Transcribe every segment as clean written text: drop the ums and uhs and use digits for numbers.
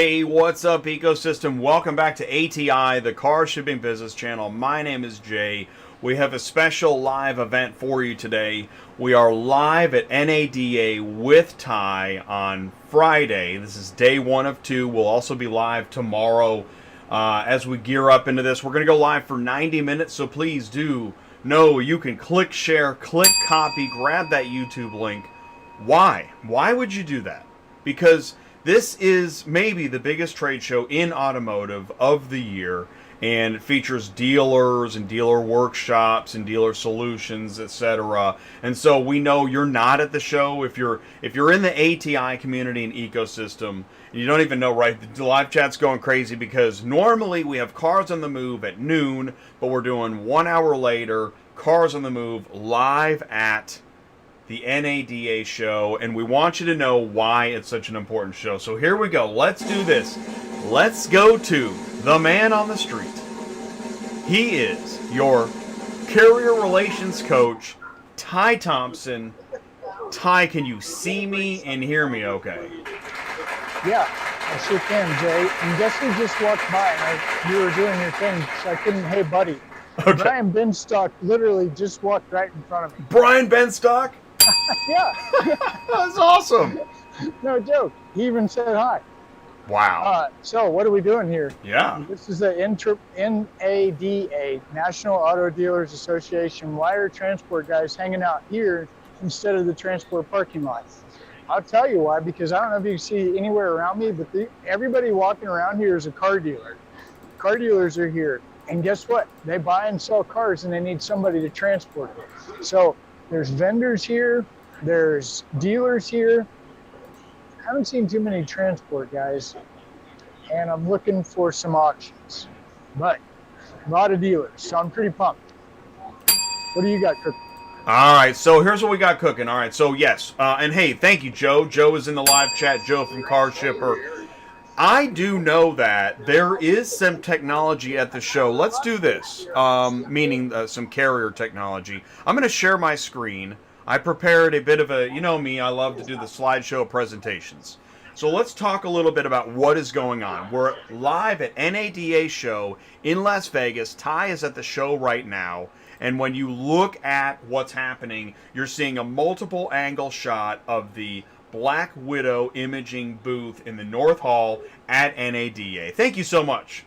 Hey, what's up, ecosystem? Welcome back to ATI, the car shipping business channel. My name is Jay. We have a special live event for you today. We are live at NADA with Ty on Friday. This is day 1 of 2. We'll also be live tomorrow as we gear up into this. We're going to go live for 90 minutes, so please do know you can click share, click copy, grab that YouTube link. Why? Why would you do that? Because this is maybe the biggest trade show in automotive of the year, and it features dealers and dealer workshops and dealer solutions, etc. And so we know you're not at the show if you're in the ATI community and ecosystem. You don't even know, right? The live chat's going crazy because normally we have Cars on the Move at noon, but we're doing 1 hour later, Cars on the Move live at the NADA show, and we want you to know why it's such an important show. So here we go. Let's do this. Let's go to the man on the street. He is your carrier relations coach, Ty Thompson. Ty, can you see me and hear me okay? Yeah, I sure can, Jay. And guess who just walked by? And you were doing your thing, so I couldn't, hey, buddy. Okay. Brian Benstock literally just walked right in front of me. Brian Benstock? Yeah. That's awesome. No joke. He even said hi. Wow. So what are we doing here? Yeah. This is the NADA, National Auto Dealers Association wire transport guys hanging out here instead of the transport parking lot. I'll tell you why, because I don't know if you can see anywhere around me, but everybody walking around here is a car dealer. Car dealers are here. And guess what? They buy and sell cars, and they need somebody to transport them. So there's vendors here, there's dealers here. I haven't seen too many transport guys, and I'm looking for some auctions, but a lot of dealers, so I'm pretty pumped. What do you got cooking? All right, so here's what we got cooking. All right, so yes, and hey, thank you, Joe. Joe is in the live chat, Joe from Car Shipper. I do know that there is some technology at the show. Let's do this, meaning some carrier technology. I'm going to share my screen. I prepared a bit of a, you know me, I love to do the slideshow presentations. So let's talk a little bit about what is going on. We're live at NADA show in Las Vegas. Ty is at the show right now. And when you look at what's happening, you're seeing a multiple angle shot of the Black Widow imaging booth in the North Hall at NADA. Thank you so much.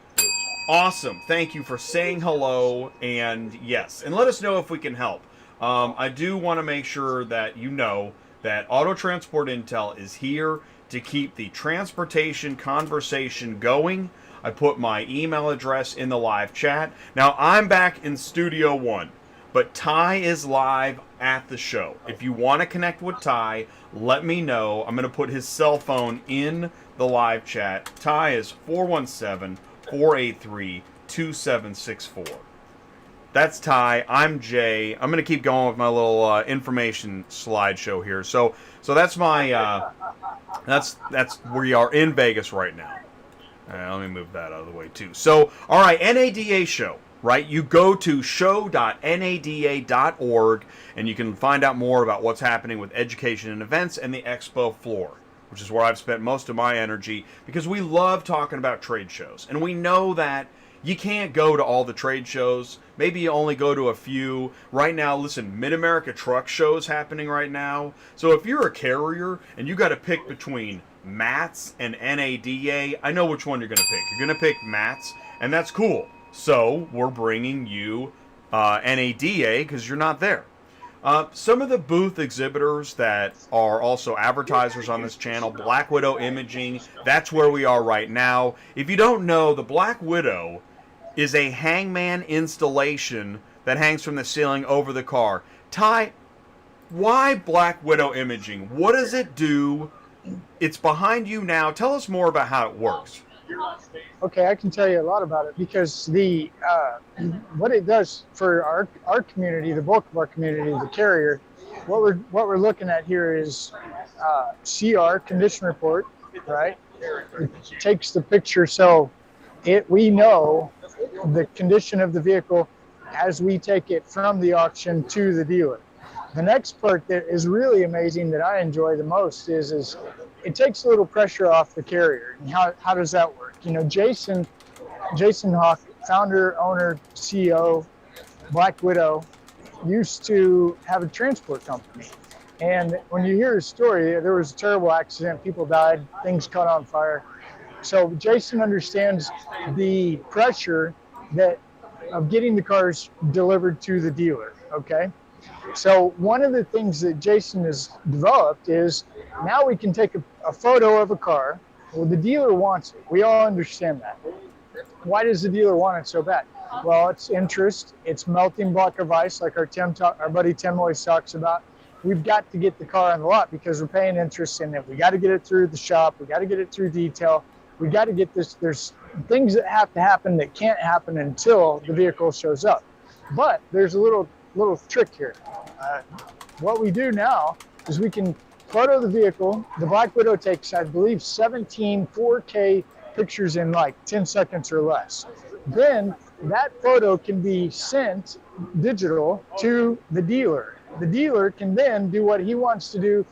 Awesome. Thank you for saying hello. And yes, and let us know if we can help. I do want to make sure that you know that Auto Transport Intel is here to keep the transportation conversation going. I put my email address in the live chat. Now, I'm back in Studio 1, but Ty is live at the show. If you want to connect with Ty, let me know. I'm going to put his cell phone in the live chat. Ty is 417-483-2764. That's Ty. I'm Jay. I'm going to keep going with my little information slideshow here. So that's my that's we are in Vegas right now. Let me move that out of the way too. So, all right, NADA show, right? You go to show.nada.org and you can find out more about what's happening with education and events and the Expo floor, which is where I've spent most of my energy because we love talking about trade shows. And we know that you can't go to all the trade shows. Maybe you only go to a few. Right now, listen, Mid-America Truck Show is happening right now. So if you're a carrier and you got to pick between MATS and NADA, I know which one you're going to pick. You're going to pick MATS, and that's cool. So we're bringing you NADA because you're not there. Some of the booth exhibitors that are also advertisers on this channel, Black Widow Imaging, that's where we are right now. If you don't know, the Black Widow is a hangman installation that hangs from the ceiling over the car. Ty, why Black Widow Imaging? What does it do? It's behind you now. Tell us more about how it works. Okay, I can tell you a lot about it because the what it does for our community, the bulk of our community, the carrier, what we're looking at here is CR, condition report, right? It takes the picture, so we know the condition of the vehicle as we take it from the auction to the dealer. The next part that is really amazing that I enjoy the most is it takes a little pressure off the carrier. And how does that work? You know, Jason Hauk, founder, owner, CEO, Black Widow, used to have a transport company. And when you hear his story, there was a terrible accident, people died, things caught on fire. So Jason understands the pressure of getting the cars delivered to the dealer, okay? So one of the things that Jason has developed is now we can take a photo of a car. Well, the dealer wants it. We all understand that. Why does the dealer want it so bad? Well, it's interest. It's melting block of ice, like our buddy Tim always talks about. We've got to get the car on the lot because we're paying interest in it. We got to get it through the shop. We got to get it through detail. We got to get this. There's things that have to happen that can't happen until the vehicle shows up. But there's a little trick here. What we do now is we can photo the vehicle. The Black Widow takes, I believe, 17 4K pictures in like 10 seconds or less. Then that photo can be sent digital to the dealer. The dealer can then do what he wants to do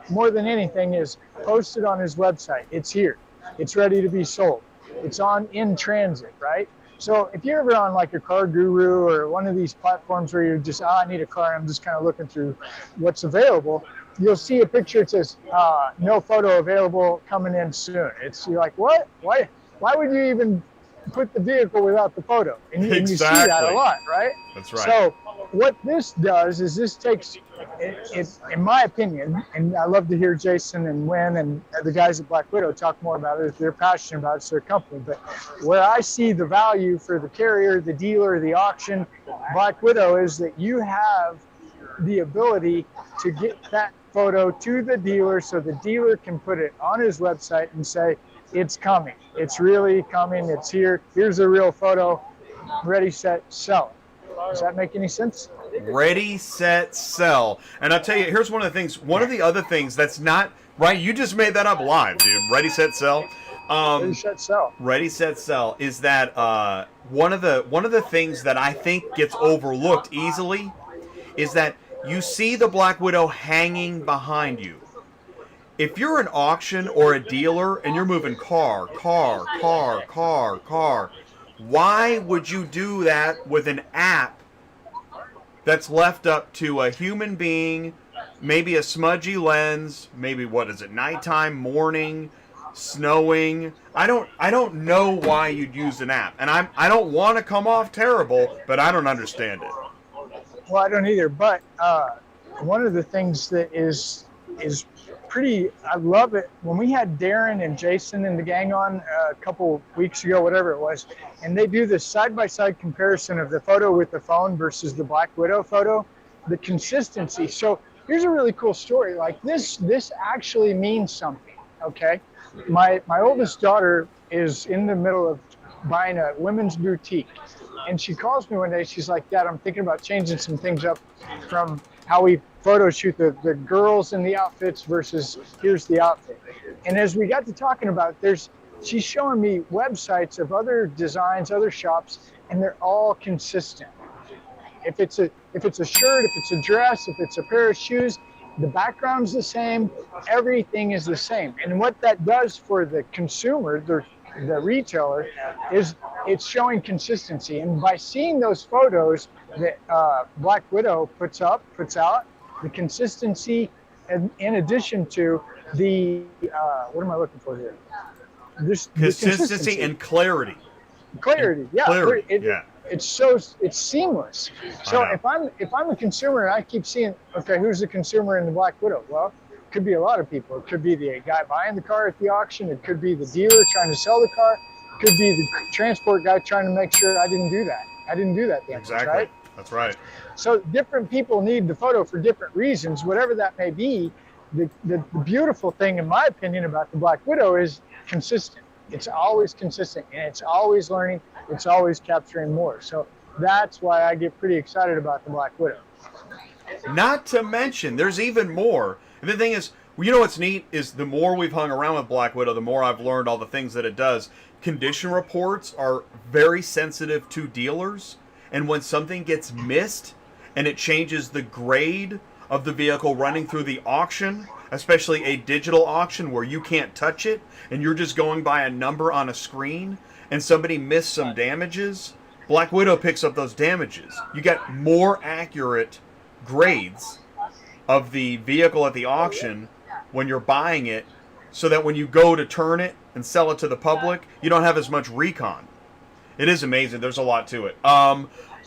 more than anything is post it on his website. It's here. It's ready to be sold. It's in transit, right? So if you're ever on like a Car Guru or one of these platforms where you're just, I need a car, I'm just kind of looking through what's available, you'll see a picture that says, no photo available, coming in soon. You're like, what? Why would you even put the vehicle without the photo? And you see that a lot, right? That's right. So what this does is this takes, it, in my opinion, and I love to hear Jason and Wynn and the guys at Black Widow talk more about it. They're passionate about it, it's their company. But where I see the value for the carrier, the dealer, the auction, Black Widow, is that you have the ability to get that photo to the dealer so the dealer can put it on his website and say, it's coming. It's really coming. It's here. Here's a real photo. Ready, set, sell. Does that make any sense? Ready, set, sell. And I'll tell you, here's one of the things. One of the other things that's not right. You just made that up live, dude. Ready, set, sell. Ready, set, sell. Ready, set, sell is that one of the things that I think gets overlooked easily is that you see the Black Widow hanging behind you. If you're an auction or a dealer and you're moving car, why would you do that with an app that's left up to a human being, maybe a smudgy lens, maybe what is it, nighttime, morning, snowing? I don't know why you'd use an app. And I don't want to come off terrible, but I don't understand it. Well, I don't either, but one of the things that is pretty, I love it. When we had Darren and Jason and the gang on a couple weeks ago, whatever it was, and they do this side-by-side comparison of the photo with the phone versus the Black Widow photo, the consistency. So here's a really cool story. Like this actually means something, okay? My oldest daughter is in the middle of buying a women's boutique. And she calls me one day, she's like, Dad, I'm thinking about changing some things up from how we photo shoot the girls in the outfits versus here's the outfit. And as we got to talking about it, she's showing me websites of other designs, other shops, and they're all consistent. If it's a shirt, if it's a dress, if it's a pair of shoes, the background's the same, everything is the same. And what that does for the consumer, the retailer, is it's showing consistency. And by seeing those photos that Black Widow puts out, the consistency, and in addition to the what am I looking for here? Consistency and clarity. Clarity, yeah. Clarity, It's seamless. So if I'm a consumer and I keep seeing, okay, who's the consumer in the Black Widow? Well, it could be a lot of people. It could be the guy buying the car at the auction. It could be the dealer trying to sell the car. It could be the transport guy trying to make sure I didn't do that. I didn't do that damage, exactly. Right? That's right. So different people need the photo for different reasons, whatever that may be. The beautiful thing, in my opinion, about the Black Widow is consistent. It's always consistent, and it's always learning. It's always capturing more. So that's why I get pretty excited about the Black Widow. Not to mention, there's even more. And the thing is, you know what's neat is the more we've hung around with Black Widow, the more I've learned all the things that it does. Condition reports are very sensitive to dealers, and when something gets missed and it changes the grade of the vehicle running through the auction, especially a digital auction where you can't touch it and you're just going by a number on a screen and somebody missed some damages, Black Widow picks up those damages. You get more accurate grades of the vehicle at the auction when you're buying it, so that when you go to turn it and sell it to the public, you don't have as much recon. It is amazing. There's a lot to it.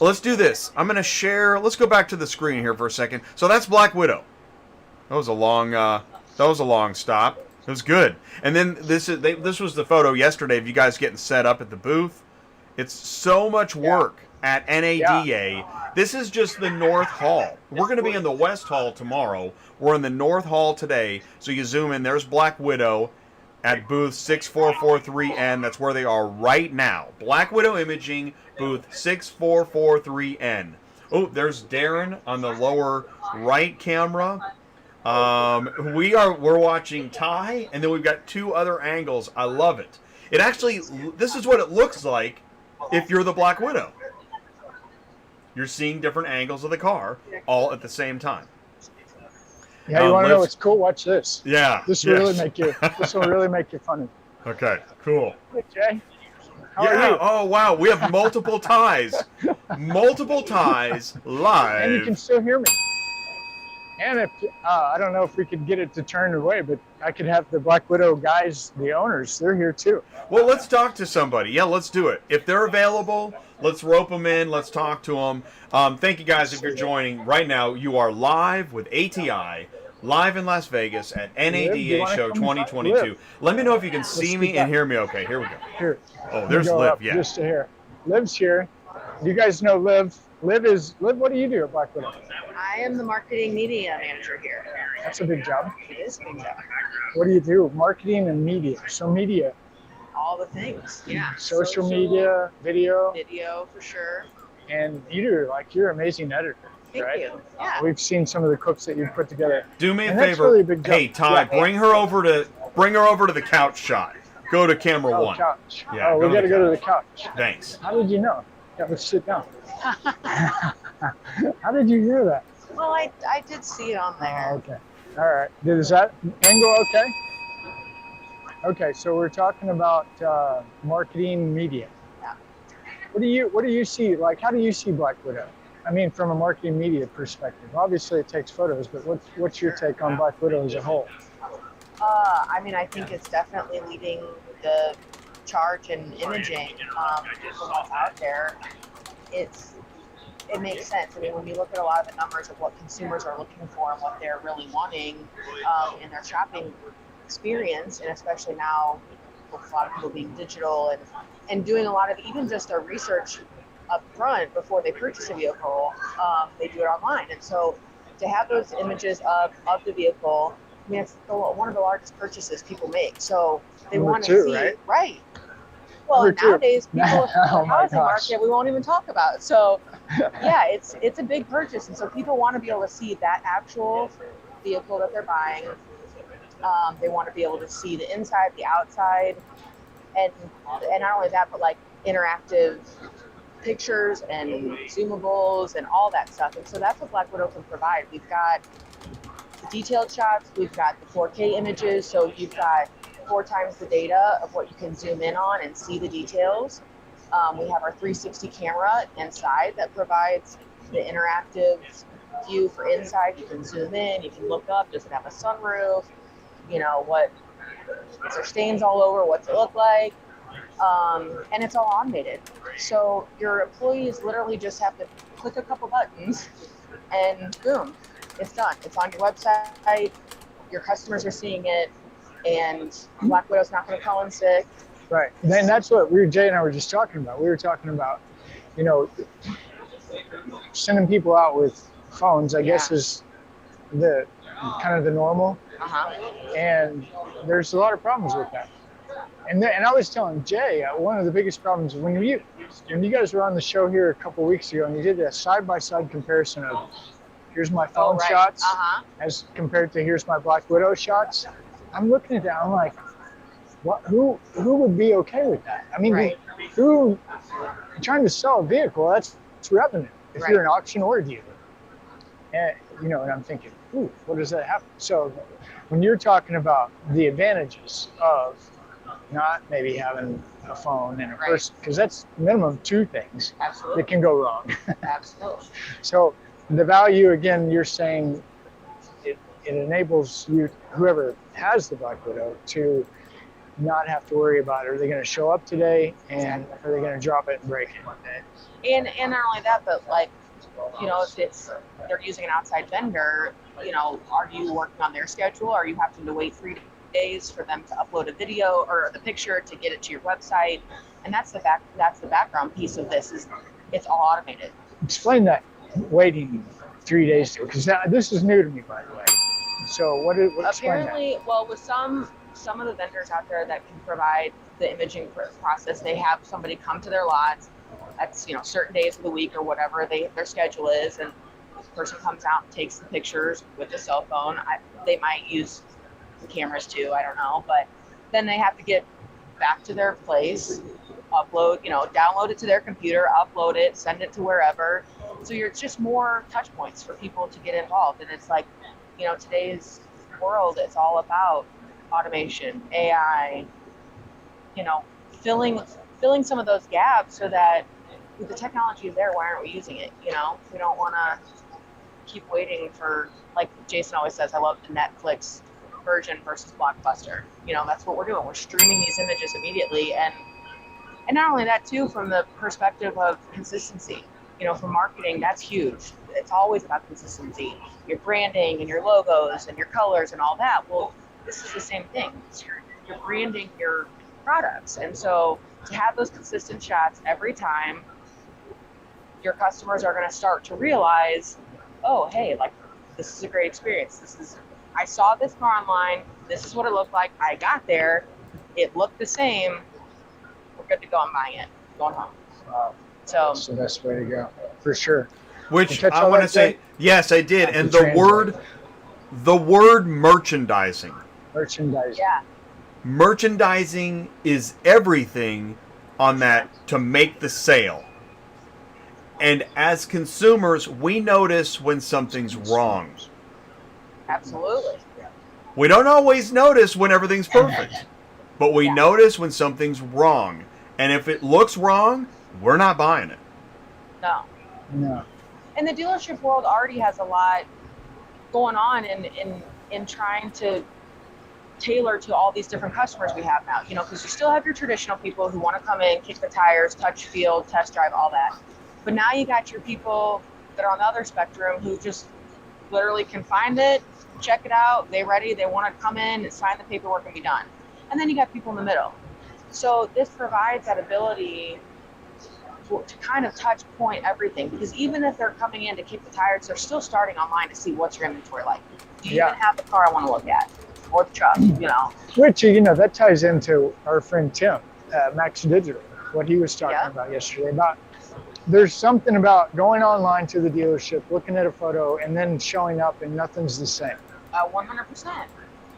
Let's do this. I'm going to share. Let's go back to the screen here for a second. So that's Black Widow. That was a long stop. It was good. And then this was the photo yesterday of you guys getting set up at the booth. It's so much work at NADA. Yeah. This is just the North Hall. We're going to be in the West Hall tomorrow. We're in the North Hall today. So you zoom in. There's Black Widow at booth 6443N. That's where they are right now. Black Widow Imaging, booth 6443N. Oh, there's Darren on the lower right camera. We're watching Ty, and then we've got two other angles. I love it. It actually, this is what it looks like if you're the Black Widow. You're seeing different angles of the car all at the same time. Yeah, you want to know what's cool? Watch this. Yeah. This will really make you funny. Okay, cool. Hey, Jay. How are you? Oh, wow. We have multiple ties. Multiple ties live. And you can still hear me. And if I don't know if we could get it to turn away, but I could have the Black Widow guys, the owners, they're here too. Well, let's talk to somebody. Yeah, let's do it. If they're available, let's rope them in. Let's talk to them. Thank you guys if you're joining right now. You are live with ATI, live in Las Vegas at NADA Show 2022. Let me know if you can see me and hear me okay. Here we go. Here. Oh, there's Liv. Yeah. Just to here. Liv's here. You guys know Liv. Liv, what do you do at Black Widow? I am the marketing media manager here. That's a big job. It is a big job. What do you do? Marketing and media. So media. All the things, yeah. Social media, video. Video, for sure. And you're an amazing editor. Thank right? you. Yeah. We've seen some of the clips that you've put together. Do me a And favor. that's really a big job. Hey, Ty, bring her over to the couch shot. Go to camera one. Couch. Yeah, we got to go to the couch. Thanks. How did you know? Yeah, let's sit down. How did you hear that? Well, I did see it on there. Oh, okay. All right. Is that angle okay? Okay, so we're talking about marketing media. Yeah. What do you see? Like, how do you see Black Widow? I mean, from a marketing media perspective. Obviously, it takes photos, but what's your take on Black Widow as a whole? I mean, I think it's definitely leading the charge in imaging from what's out there. It makes sense. I mean, when you look at a lot of the numbers of what consumers are looking for and what they're really wanting in their shopping experience, and especially now with a lot of people being digital and doing a lot of even just their research up front before they purchase a vehicle, they do it online. And so to have those images of the vehicle, I mean, it's one of the largest purchases people make. So they want to see, right? Well, and nowadays people in the housing market we won't even talk about. So yeah, it's a big purchase, and so people want to be able to see that actual vehicle that they're buying. They want to be able to see the inside, the outside, and not only that, but like interactive pictures and zoomables and all that stuff. And so that's what Black Widow can provide. We've got the detailed shots, we've got the 4K images, so you've got 4 times the data of what you can zoom in on and see the details. We have our 360 camera inside that provides the interactive view for inside. You can zoom in, you can look up, does it have a sunroof? You know, is there stains all over? What's it look like? And it's all automated. So your employees literally just have to click a couple buttons and boom, it's done. It's on your website, your customers are seeing it, and Black Widow's not going to call in sick. Right. And that's what Jay and I were just talking about. We were talking about, sending people out with phones, I guess, is the kind of the normal. And there's a lot of problems with that. And I was telling Jay, one of the biggest problems when you guys were on the show here a couple of weeks ago, and you did a side-by-side comparison of here's my phone shots as compared to here's my Black Widow shots. I'm looking at that. I'm like, who would be okay with that? I mean, who trying to sell a vehicle? That's revenue. If you're an auction or a dealer, and and I'm thinking, ooh, what does that happen? So when you're talking about the advantages of not maybe having a phone and a Right. person, because that's minimum two things Absolutely. that can go wrong. Absolutely. So the value, again, you're saying it enables you, whoever has the Black Widow, to not have to worry about, are they going to show up today and Exactly. are they going to drop it and break it one day? And not only that, but like, if it's they're using an outside vendor, are you working on their schedule? Are you having to wait 3 days for them to upload a video or the picture to get it to your website? And that's the background piece of this, is it's all automated. Explain that waiting 3 days to, because this is new to me, by the way. So what explain Apparently, well, with some of the vendors out there that can provide the imaging process, they have somebody come to their lots. That's certain days of the week or whatever their schedule is, and the person comes out and takes the pictures with the cell phone. They might use the cameras too, I don't know, but then they have to get back to their place, upload, download it to their computer, upload it, send it to wherever. So it's just more touch points for people to get involved. And it's like, today's world, it's all about automation, AI, filling some of those gaps, so that the technology is there, why aren't we using it? We don't want to keep waiting for, like Jason always says, I love the Netflix version versus Blockbuster. That's what we're doing. We're streaming these images immediately, and not only that too, from the perspective of consistency. For marketing, that's huge. It's always about consistency. Your branding and your logos and your colors and all that. Well, this is the same thing. You're branding your products, and so to have those consistent shots every time, your customers are going to start to realize, oh, hey, like, this is a great experience. I saw this car online. This is what it looked like. I got there. It looked the same. We're good to go. I'm buying it. Going home. Wow. So That's the best way to go, for sure. Which You catch I all want to that, say, Jay? yes, I did. And the Translate. word merchandising. Merchandising. yeah, Merchandising is everything on that to make the sale. And as consumers, we notice when something's wrong. absolutely. We don't always notice when everything's perfect, but we Yeah. notice when something's wrong. And if it looks wrong, we're not buying it. No. No. And the dealership world already has a lot going on in trying to tailor to all these different customers we have now, because you still have your traditional people who want to come in, kick the tires, touch, feel, test drive, all that. But now you got your people that are on the other spectrum who just literally can find it, check it out, they ready, they want to come in and sign the paperwork and be done. And then you got people in the middle. So this provides that ability to kind of touch point everything, because even if they're coming in to kick the tires, they're still starting online to see what's your inventory like. Do you Yeah. even have the car I want to look at, or the truck? Which, that ties into our friend Tim, Max Digital, what he was talking Yeah. about yesterday. About there's something about going online to the dealership, looking at a photo, and then showing up and nothing's the same. 100%.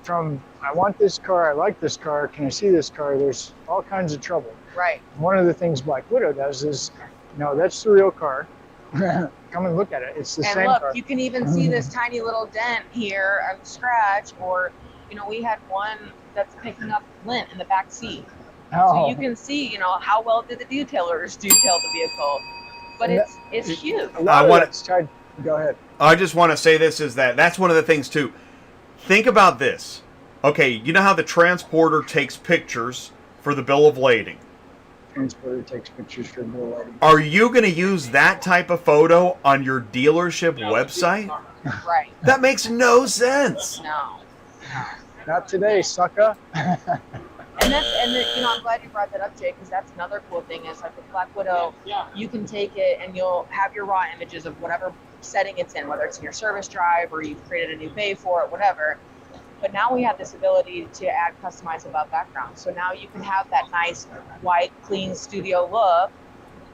From, I want this car, I like this car, can I see this car? There's all kinds of trouble. Right. One of the things Black Widow does is, that's the real car. Come and look at it. It's the And same look, car. you can even see this tiny little dent here, a scratch, or we had one that's picking up lint in the back seat. So you can see, how well did the detailers detail the vehicle. But it's huge. A lot of that's tied. Go ahead. I just want to say this is that's one of the things too. Think about this. Okay, you know how the transporter takes pictures for the bill of lading. Transporter takes pictures for bill of lading. Are you going to use that type of photo on your dealership website? Right. That makes no sense. No. Not today, sucker. And I'm glad you brought that up, Jay, because that's another cool thing is, like, with Black Widow, you can take it and you'll have your raw images of whatever setting it's in, whether it's in your service drive or you've created a new bay for it, whatever. But now we have this ability to add customizable backgrounds. So now you can have that nice white, clean studio look,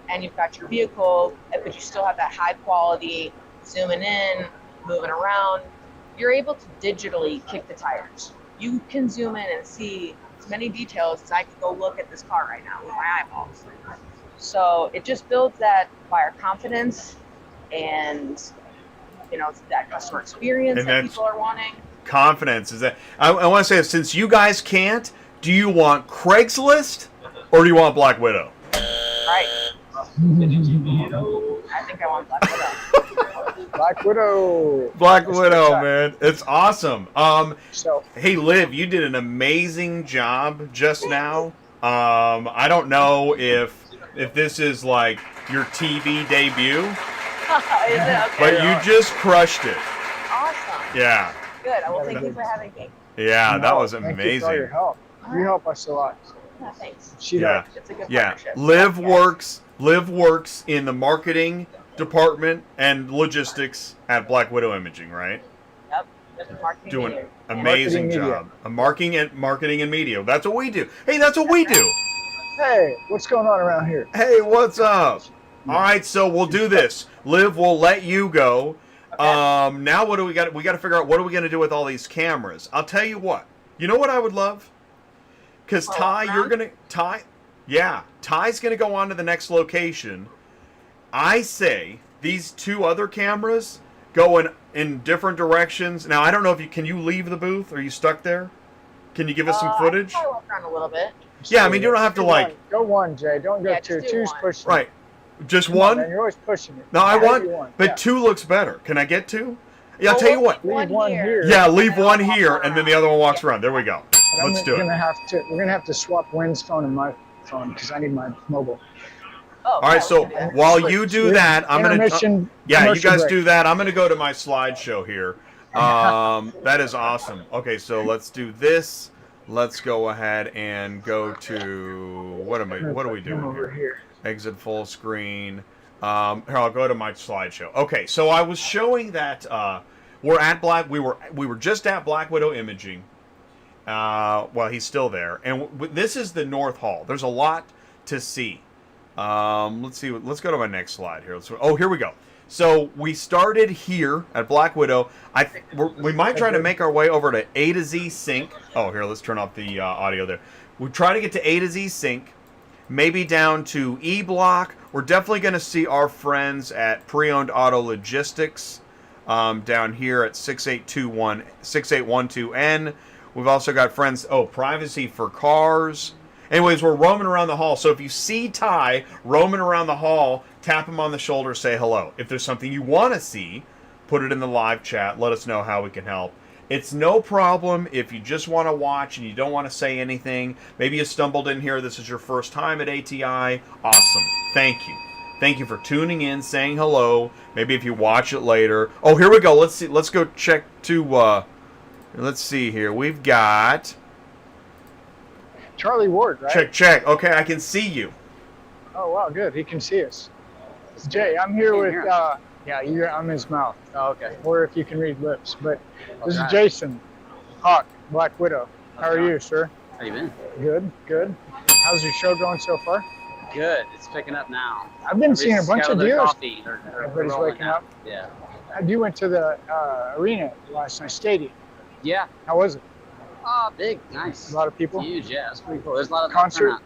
and you've got your vehicle, but you still have that high quality, zooming in, moving around. You're able to digitally kick the tires. You can zoom in and see as many details as I can go look at this car right now with my eyeballs. So it just builds that buyer confidence, and it's that customer experience And that that's- people are wanting. Confidence is that. I want to say, since you guys can't, do you want Craigslist or do you want Black Widow? Right. I think I want Black Widow. Black Widow. Black That's Widow, good. man, it's awesome. So Hey, Liv, you did an amazing job just now. I don't know if this is like your TV debut, Is it? Okay. but you just crushed it. Awesome. Yeah, Good. Well, thank you for having me. yeah, that was thank you for all your amazing. help. You help us a lot. Yeah, thanks. She Yeah. does. It's a good Yeah, partnership. Liv Yes. works in the marketing department and logistics at Black Widow Imaging, right? Yep. Marketing Doing media. amazing Marketing job. Marketing and media. That's what we do. Hey, that's what we do. Hey, what's going on around here? Hey, what's up? All right, so we'll do this. Liv, we'll let you go. Now what do we got? We got to figure out what are we going to do with all these cameras. I'll tell you what. You know what I would love? Because Ty, Ty's going to go on to the next location. I say these two other cameras go in different directions. Now, I don't know if can you leave the booth? Are you stuck there? Can you give us some footage? I can walk around a little bit. Yeah, I mean, you don't have to Go one, Jay. Don't go Yeah, two. just do Two's one. pushing. Right. Just Come on, one? man, you're always pushing it. No, I Maybe want, one. but Yeah. two looks better. Can I get two? Yeah, I'll Well, tell you what. Leave one here. Yeah, leave And then one I'll walk here, and then the around. other one walks around. There we go. But Let's do it. We're gonna have to swap Wynn's phone and my phone because I need my mobile. Oh, All right, so while you do that, I'm gonna. Intermission, Yeah, you commercial guys break. do that. I'm gonna go to my slideshow here. That is awesome. Okay, so let's do this. Let's go ahead and go to what are we doing Over here? Exit full screen. Here, I'll go to my slideshow. Okay, so I was showing that we're at we were just at Black Widow Imaging. Well, he's still there, and this is the North Hall. There's a lot to see. Let's see. Let's go to my next slide here. Here we go. So we started here at Black Widow. We might try to make our way over to A to Z Sync. Oh, here, let's turn off the audio there. We try to get to A to Z Sync, maybe down to EBlock. We're definitely going to see our friends at Preowned Auto Logistics down here at 6812N. We've also got friends, Privacy for Cars. Anyways, we're roaming around the hall. So if you see Ty roaming around the hall, tap him on the shoulder, say hello. If there's something you want to see, put it in the live chat. Let us know how we can help. It's no problem if you just want to watch and you don't want to say anything. Maybe you stumbled in here. This is your first time at ATI. Awesome. Thank you. Thank you for tuning in, saying hello. Maybe if you watch it later. Oh, here we go. Let's see. Let's go check to, let's see here. We've got... Charlie Ward, right? Check. Okay, I can see you. Oh wow, good. He can see us. Jay, I'm here with. I'm his mouth. Oh, okay. Or if you can read lips, but this is try. Jason, Hauk, Black Widow. How are you, sir? How you been? Good. How's your show going so far? Good. It's picking up now. I've been seeing a bunch of deals. dealers. Everybody's waking up. Yeah. You went to the arena last night, stadium. Yeah. How was it? Oh, big. Nice. A lot of people. Huge. Yeah. It's pretty cool. There's a lot of Concert? turnout.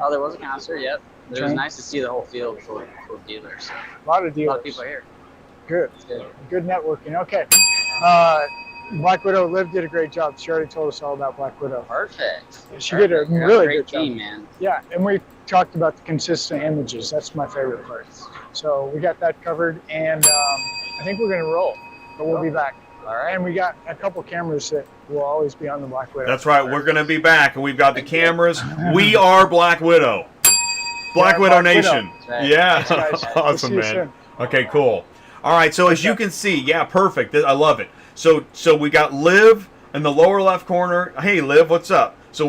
Oh, there was a concert. Yep. It was Okay. nice to see the whole field full of dealers. A lot of A dealers. lot of people here. Good. It's good. Good networking. Okay. Black Widow, Liv did a great job. She already told us all about Black Widow. Perfect. She did a Perfect. Yeah, really great good job. team, man. Yeah, and we talked about the consistent images. That's my favorite part. So we got that covered, and I think we're going to roll, but we'll be back. All right. And we got a couple cameras that will always be on the Black Widow. That's right. We're going to be back, and we've got the cameras. We are Black Widow. Black Yeah, Widow Black Widow. Nation. That's right. Yeah. Thanks, guys. We'll see Awesome, you man. soon. Okay, cool. All right, so as you can see, yeah, perfect. I love it. So we got Liv in the lower left corner. Hey, Liv, what's up? So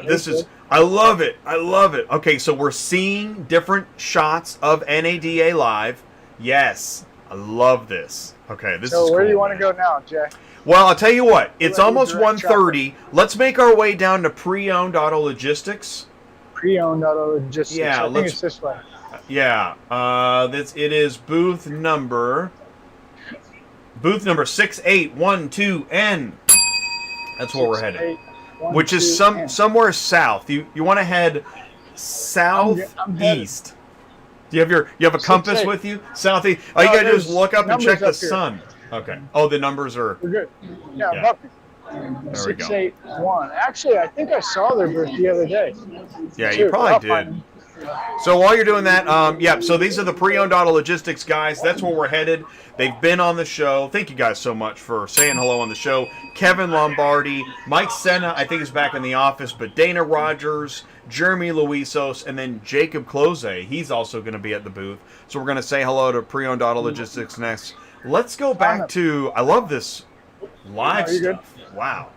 this is, I love it. Okay, so we're seeing different shots of NADA Live. Yes, I love this. Okay, this is So where cool, do you want to man. go now, Jay? Well, I'll tell you what. It's let you almost direct 1:30. Let's make our way down to Pre-Owned Auto Logistics. Pre-owned auto logistics. Yeah, I think let's- it's this way. Yeah, it is booth number 6812N. That's where we're headed. 8, 1, Which 2, is and- somewhere south. You want to head I'm headed. southeast. Do you have a compass 6-8. with you? Southeast. All you No, gotta do is there's look up and numbers check the up here. sun. Okay. Oh, the numbers are. We're good. Yeah, Yeah. Buffy. There we go. 681. Actually, I think I saw their booth the other day. Yeah, too, you but probably I'll find did. them. So while you're doing that, yeah, so these are the Preowned Auto Logistics guys. That's where we're headed. They've been on the show. Thank you guys so much for saying hello on the show. Kevin Lombardi, Mike Senna, I think is back in the office, but Dana Rogers, Jeremy Luisos, and then Jacob Close. He's also going to be at the booth. So we're going to say hello to Preowned Auto Logistics next. Let's go back to, I love this live No, you're stuff. Wow.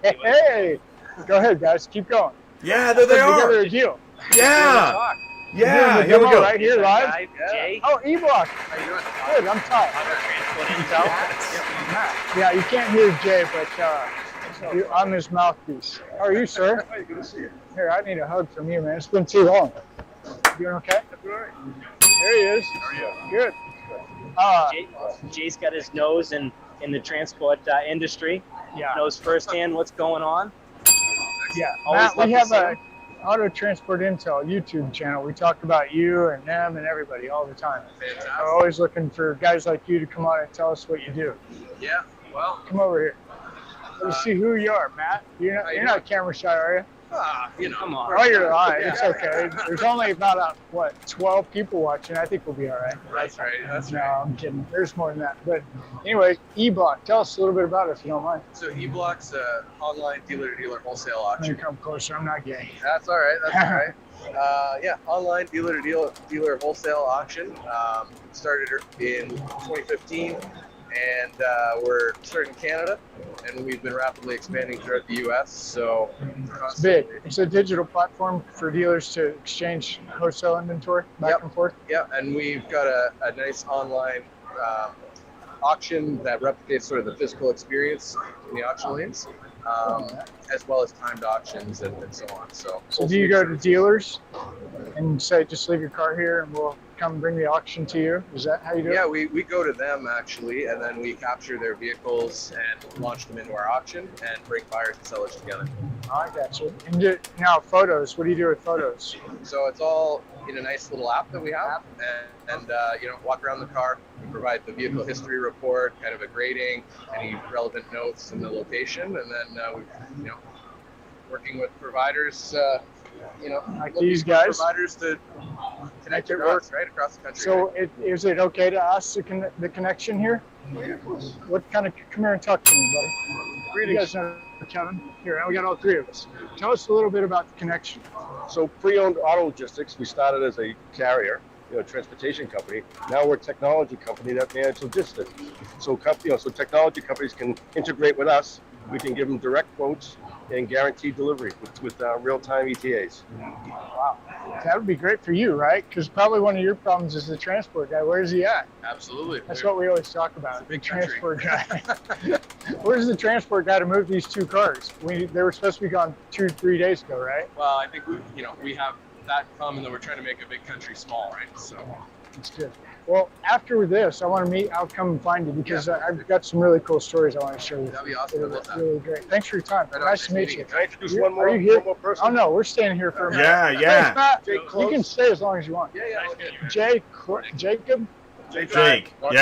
Hey, go ahead, guys. Keep going. Yeah, there they Put together are. a deal. Yeah. Yeah, Doing the here we demo go. right here live. Jay. Oh, EBlock. How you doing? Good, I'm tired. Yeah, you can't hear Jay, but I'm his mouthpiece. How are you, sir? Good to see you. Here, I need a hug from you, man. It's been too long. You doing okay? All right. There he is. How are you? Good. Jay's got his nose in the transport industry. Yeah. Knows firsthand what's going on. Yeah. Always Matt, love we to have see a him. Auto Transport Intel YouTube channel. We talk about you and them and everybody all the time. Fantastic. We're always looking for guys like you to come on and tell us what you do. Yeah. Well, Come over here. Let's see who you are, Matt. You're not camera shy, are you? you know. Come on. Oh, you're lying. Yeah. It's okay. There's only about 12 people watching. I think we'll be all right. That's right. That's No, right. I'm kidding. There's more than that. But anyway, EBlock. Tell us a little bit about it if you don't mind. So EBlock's online dealer-to-dealer wholesale Let me auction. come closer. I'm not gay. That's all right. That's all right. Yeah, online dealer wholesale auction. Started in 2015, and we're starting in Canada, and we've been rapidly expanding throughout the U.S. So It's big. It's a digital platform for dealers to exchange wholesale inventory back Yep. and forth. Yeah, and we've got a nice online auction that replicates sort of the physical experience in the auction lanes, as well as timed auctions and so on. So do you go to dealers and say, just leave your car here and we'll come bring the auction to you? Is that how you do Yeah, it? we go to them actually, and then we capture their vehicles and launch them into our auction and bring buyers and sellers together. I got you. And now photos. What do you do with photos? So it's all in a nice little app that we have, and walk around the car. We provide the vehicle history report, kind of a grading, any relevant notes and the location, and then we, working with providers, Like looking these for guys? providers to connect Make it across, right across the country. So is it okay to ask the connection here? Yeah, of course. What kind of, come here and talk to me, buddy. You guys know Kevin. Here, we got all three of us. Tell us a little bit about the connection. So Preowned Auto Logistics, we started as a carrier, transportation company. Now we're a technology company that manages logistics. So so technology companies can integrate with us. We can give them direct quotes and guaranteed delivery with real-time ETAs. Wow. That would be great for you, right? Because probably one of your problems is the transport guy. Where's he at? Absolutely. That's what we always talk about. It's a big the country. transport guy. Where's the transport guy to move these two cars? They were supposed to be gone 2-3 days ago, right? Well, I think we have that common that we're trying to make a big country small, right? So It's good. Well, after this, I want to meet. I'll come and find you because I've got some really cool stories I want to share you. that'd be awesome. I love that. Really great. Thanks for your time. Right on. Nice to meet you. Can I introduce You- one more, are you here? one more person? Oh no, we're staying here for a minute. Yeah, Thanks, yeah. Matt. Jake You Close. can stay as long as you want. Yeah. Jacob. Jake. Yeah. Jay, What's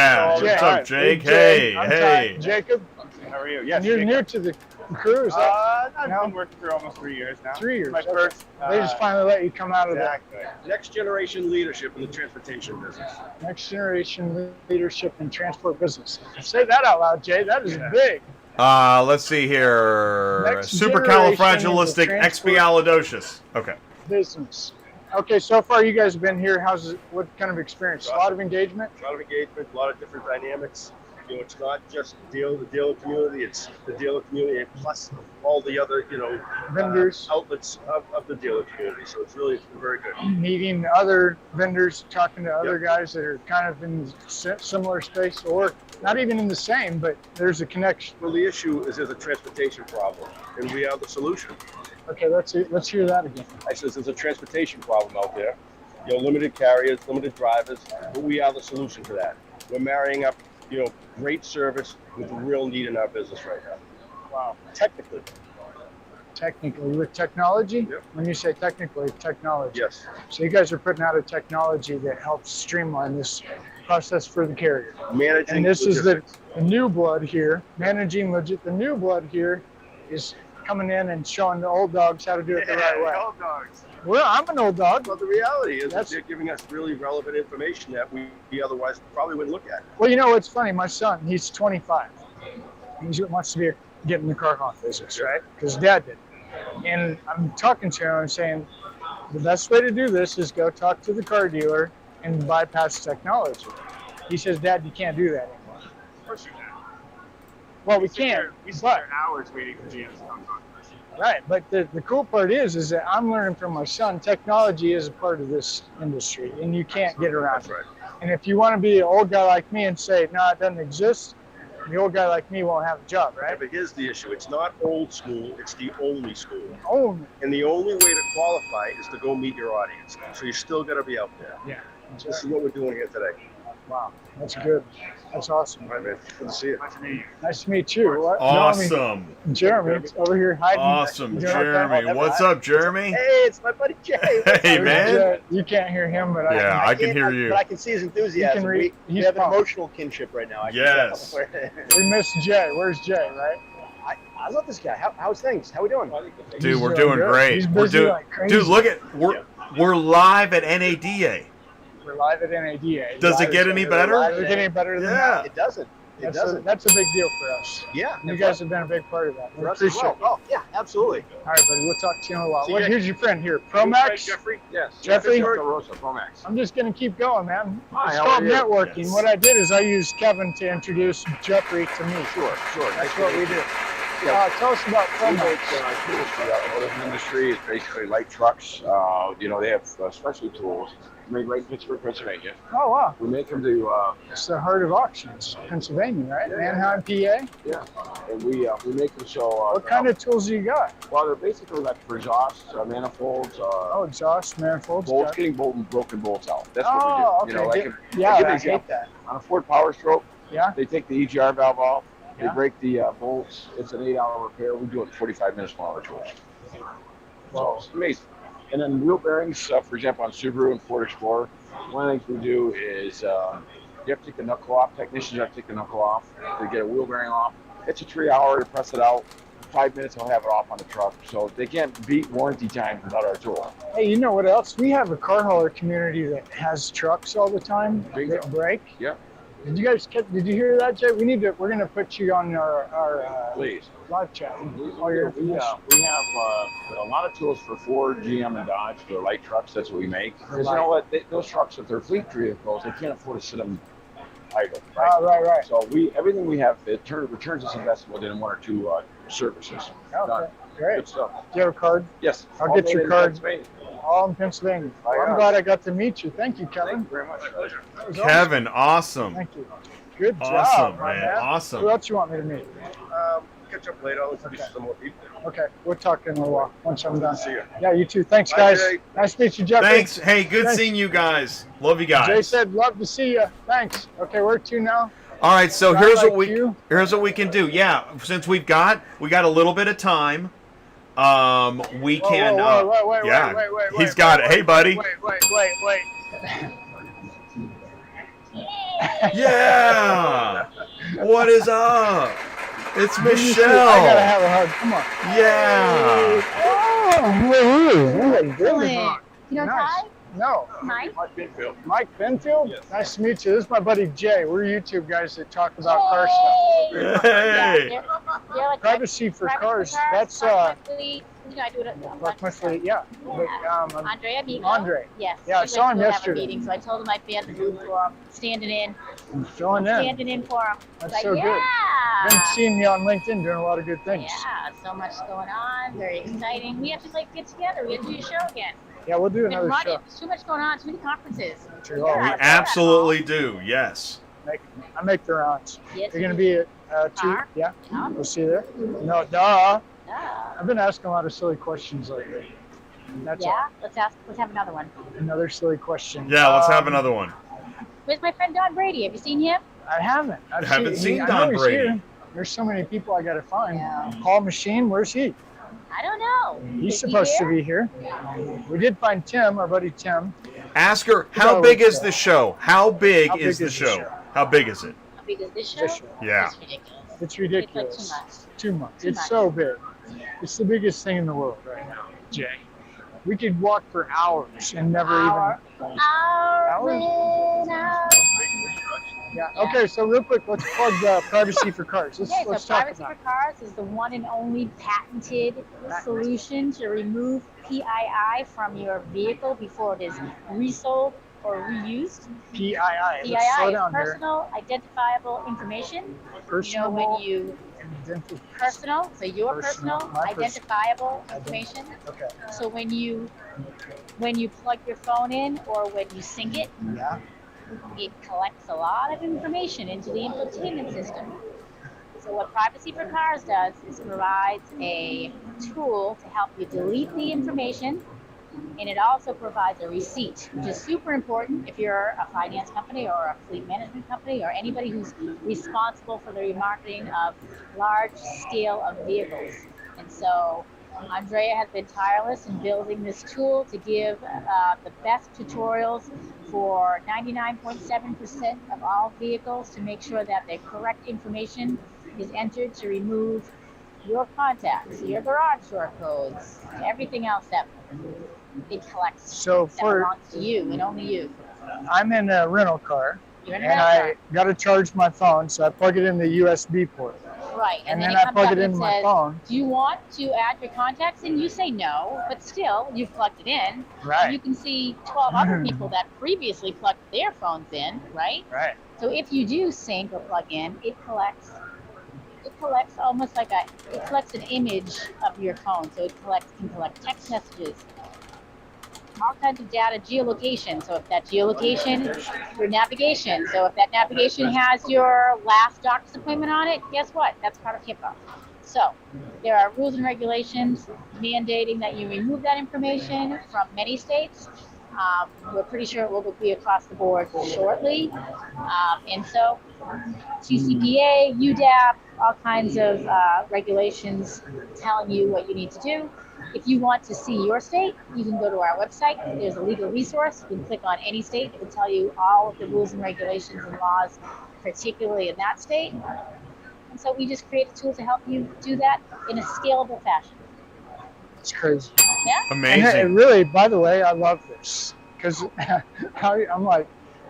all up, right. Jake? Big Jay. Hey, I'm hey. Ty. Jacob. How are you? And Yes. you're Jacob. new to the crew, is that I've No? been working for almost 3 years now. 3 years? My Okay. first. They just finally let you come out of Exactly. Next generation leadership in the transportation business. the next generation leadership in transport business. Say that out loud, Jay. That is big. Let's see here. Next generation of Supercalifragilistic the expialidocious. Okay. Business. Okay, so far you guys have been here. What kind of experience? A lot of engagement? A lot of engagement, a lot of different dynamics. It's not just the dealer community, it's the dealer community plus all the other, Vendors. outlets of the dealer community. So it's really very good. Meeting other vendors, talking to other guys that are kind of in similar space, or not even in the same, but there's a connection. Well, the issue is there's a transportation problem, and we are the solution. Okay, let's hear that again. I says there's a transportation problem out there. Limited carriers, limited drivers, but we are the solution to that. We're marrying up, great service with the real need in our business right now. Wow. Technically, Technically, with technology? Yep. When you say technically, technology. yes. So you guys are putting out a technology that helps streamline this process for the carrier. Managing And this is the logistics. new blood here, managing the new blood here is coming in and showing the old dogs how to do it the right way. Old dogs. Well, I'm an old dog. Well, the reality is that That's- they're giving us really relevant information that we otherwise probably wouldn't look at. Well, you know what's funny? My son, he's 25. He wants to be getting the car haunt business, right? Because dad did. And I'm talking to him and saying, the best way to do this is go talk to the car dealer and bypass technology. He says, Dad, you can't do that anymore. Of course you can. Well, we can. We sit But there hours waiting for GM to come on. right, but the cool part is that I'm learning from my son. Technology is a part of this industry, and you can't get around That's it. right. And if you want to be an old guy like me and say, no, it doesn't exist, the old guy like me won't have a job, Yeah, right? but here's the issue. It's not old school, it's the only school. Oh, And the only way to qualify is to go meet your audience. So you still got to be out there. yeah. This is what we're doing here today. Wow, that's good. That's awesome. All right, man. Good to see you. Nice to meet you. Nice to meet you. What? Awesome. Jeremy over here hiding. Awesome, You doing okay? Jeremy. What's up, Jeremy? Hey, it's my buddy Jay. Hey, There's man. Jay. You can't hear him, but Yeah, I can hear you. But I can see his enthusiasm. You can read- we he's have an pumped. emotional kinship right now. I can Yes. tell. we miss Jay. Where's Jay, right? I love this guy. How's things? How we doing? Dude, we're He's doing good. great. He's We're busy doing. like crazy. Dude, look at we're live at NADA. We're live at NADA. Does it get any better? Does it get any better than Yeah. It doesn't. It that? doesn't. That's a big deal for us. Yeah. You guys have been a big part of that. We for us as appreciate well. it. Oh, yeah, absolutely. All right, buddy. We'll talk to you in a while. See you Well, guys. here's your friend here, ProMaxx. Jeffrey? Yes. Jeffrey? Rossa, ProMaxx. I'm just going to keep going, man. Hi, It's how called are you? networking. Yes. What I did is I used Kevin to introduce Jeffrey to me. Sure. That's what we do. Yeah. Tell us about We make ProMaxx. tools for the automotive industry. It's basically light trucks. They have special tools made right in Pittsburgh, Pennsylvania. Oh, wow. We make them to, It's the heart of auctions, Pennsylvania, right? Manheim, PA. and we make them so. What kind of tools do you got? Well, they're basically like for exhausts, manifolds, Oh, exhaust, manifolds. bolts, got it. getting broken bolts out. That's Oh, what we do. okay. I'll give Yeah, you an I example. hate that. On a Ford Power Stroke, Yeah. they take the EGR valve off. They Yeah. break the bolts. It's an 8-hour repair. We do it in 45 minutes from our tools. So it's amazing. And then wheel bearings, for example, on Subaru and Ford Explorer, one of the things we do is you have to take the knuckle off. Technicians have to take the knuckle off to get a wheel bearing off. It's a 3-hour to press it out. 5 minutes, I'll have it off on the truck. So they can't beat warranty time without our tool. Hey, you know what else? We have a car hauler community that has trucks all the time Bingo. that break. Yeah. Did you hear that, Jay? We're going to put you on our Please. live chat. All We your have information. a lot of tools for Ford, GM, and Dodge for light trucks. That's what we make. Because you Right. know what? Those trucks, if they're fleet vehicles, they can't afford to sit them idle. Right? Oh, right. So everything we have, returns us investment within 1 or 2 services. Okay, Done. great. Good stuff. Do you have a card? Yes. I'll all get made your in card. Pennsylvania. All in Pennsylvania. Oh, I'm yeah. glad I got to meet you. Thank you, Kevin. Thank you very much. Pleasure. That was awesome. Kevin, awesome. Thank you. Good Awesome, job, my man. man. Who Awesome. else you want me to meet? Catch up later. I'll introduce you to some more people. Okay, we'll talk in a little while once I'm done. See you. Yeah, you too. Thanks, Bye, guys. Jay. Nice to meet you, Jeffrey. Thanks. Hey, good Thanks. seeing you guys. Love you guys. Jay said, "Love to see you." Thanks. Okay, where to now? All right, so DrivenIQ. here's what we can do. Yeah, since we got a little bit of time, we Whoa, can. wait, yeah, wait, he's got it. Hey, buddy. Wait. Yeah. What is up? It's I gotta Michele. have a hug. Come on. Yeah. Oh, Excellent. You know Nice. Ty? No. Mike? Mike Benfield? Yes. Nice to meet you. This is my buddy Jay. We're YouTube guys that talk about car stuff. Hey. They're like Privacy for cars. That's Park My Fleet. You know, I do it. Park My Fleet, yeah. But, Andre Amigo. Andre. Yes. Yeah, I He's saw him like, we'll yesterday. Have a meeting, so I told him I'd be at the booth for him, standing in filling in. for him. That's Like, so good. yeah. Been seeing you on LinkedIn doing a lot of good things. Yeah, so much going on. Very exciting. We have to like get together. We have to do a show again. Yeah, we'll do Been another running. show. There's too much going on. Too many conferences. Sure. You're Oh, We out. absolutely do. Yes. I make the rounds. Yes, You're going to you be at 2? Car? Yeah. Yeah. We'll see you there. No, duh. Ah. I've been asking a lot of silly questions lately. That's Yeah. Let's have another one. all. Another silly question. Yeah, let's have another one. Where's my friend Don Brady? Have you seen him? I haven't. I've Haven't seen I Don know he's Brady. here. There's so many people I got to find. Yeah. Paul Machine, where's he? I don't know. He's Is he supposed to here? be here. We did find Tim, our buddy Tim. Ask her, how big is the show? How big is the show? How big is it? How big is this show? This show. Yeah. It's ridiculous. It's ridiculous. It's like Too much. Too It's much. so big. It's the biggest thing in the world right now, Jay. We could walk for hours and never Hour. even. Hours. Yeah. Okay. So real quick, let's plug privacy for cars. Okay, Let's so talk Privacy about for Cars is the one and only patented solution to remove PII from your vehicle before it is resold or reused. PII. PII Let's slow is down here. personal identifiable information. Personal. When you personal, so your Personal, personal my identifiable information. Okay. So when you plug your phone in or when you sync it, Yeah. it collects a lot of information into the infotainment system. So what Privacy for Cars does is provides a tool to help you delete the information, and it also provides a receipt, which is super important if you're a finance company or a fleet management company or anybody who's responsible for the remarketing of large scale of vehicles. And so Andrea has been tireless in building this tool to give the best tutorials for 99.7% of all vehicles to make sure that the correct information is entered to remove your contacts, your garage door codes, everything else that it collects So that belongs to you and only you. I'm in a rental car, You're in a and rental I got to charge my phone, so I plug it in the USB port. Right, And then then it I comes plug up it and in my says, phone. do you want to add your contacts? And you say no, but still, you've plugged it in. Right. And you can see 12 other people that previously plugged their phones in, right? Right. So if you do sync or plug in, it collects almost like it collects an image of your phone. So it can collect text messages, all kinds of data, geolocation. So if that geolocation, your navigation. So if that navigation has your last doctor's appointment on it, guess what? That's part of HIPAA. So there are rules and regulations mandating that you remove that information from many states. We're pretty sure it will be across the board shortly. And so TCPA, UDAP, all kinds of regulations telling you what you need to do. If you want to see your state, you can go to our website. There's a legal resource. You can click on any state. It will tell you all of the rules and regulations and laws, particularly in that state. And so we just create a tool to help you do that in a scalable fashion. It's crazy. Yeah? Amazing. And really, by the way, I love this because I'm like,